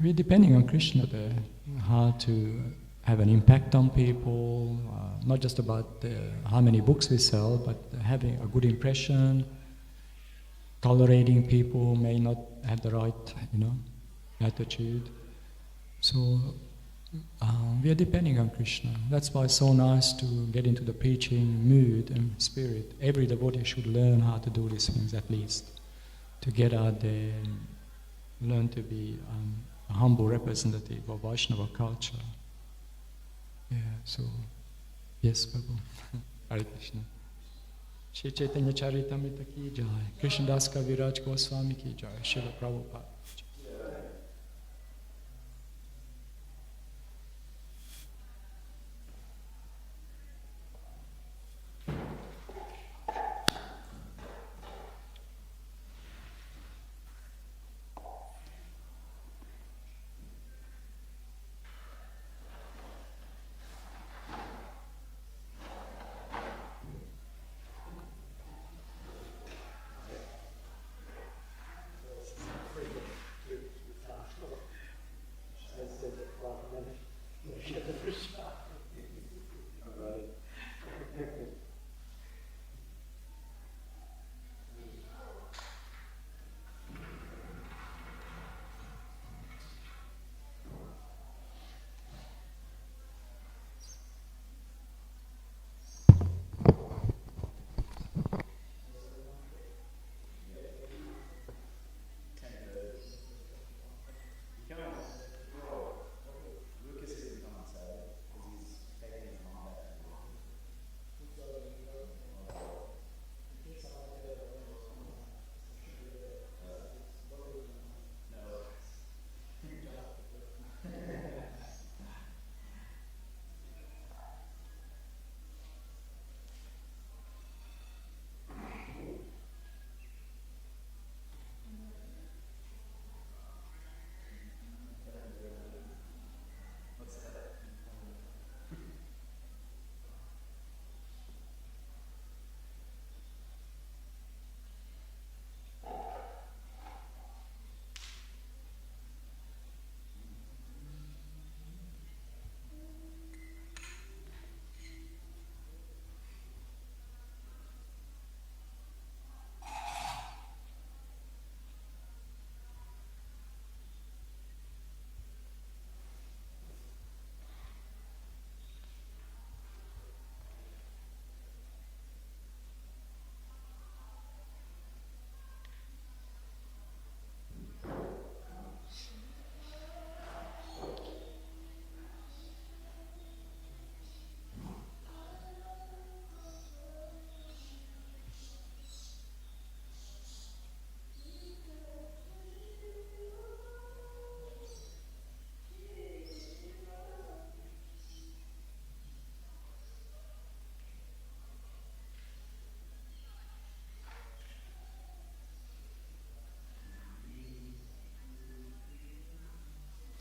we're depending on Krishna there, how to have an impact on people, not just about how many books we sell, but having a good impression, tolerating people who may not have the right, attitude. So we are depending on Krishna. That's why it's so nice to get into the preaching mood and spirit. Every devotee should learn how to do these things at least. to get out there and learn to be a humble representative of Vaishnava culture. Yeah, so, yes, Prabhu. Hare Krishna. Shri Caitanya Caritamrita ki jai. Krishnadas Kaviraj Goswami ki jai. Srila Prabhupada ki jai.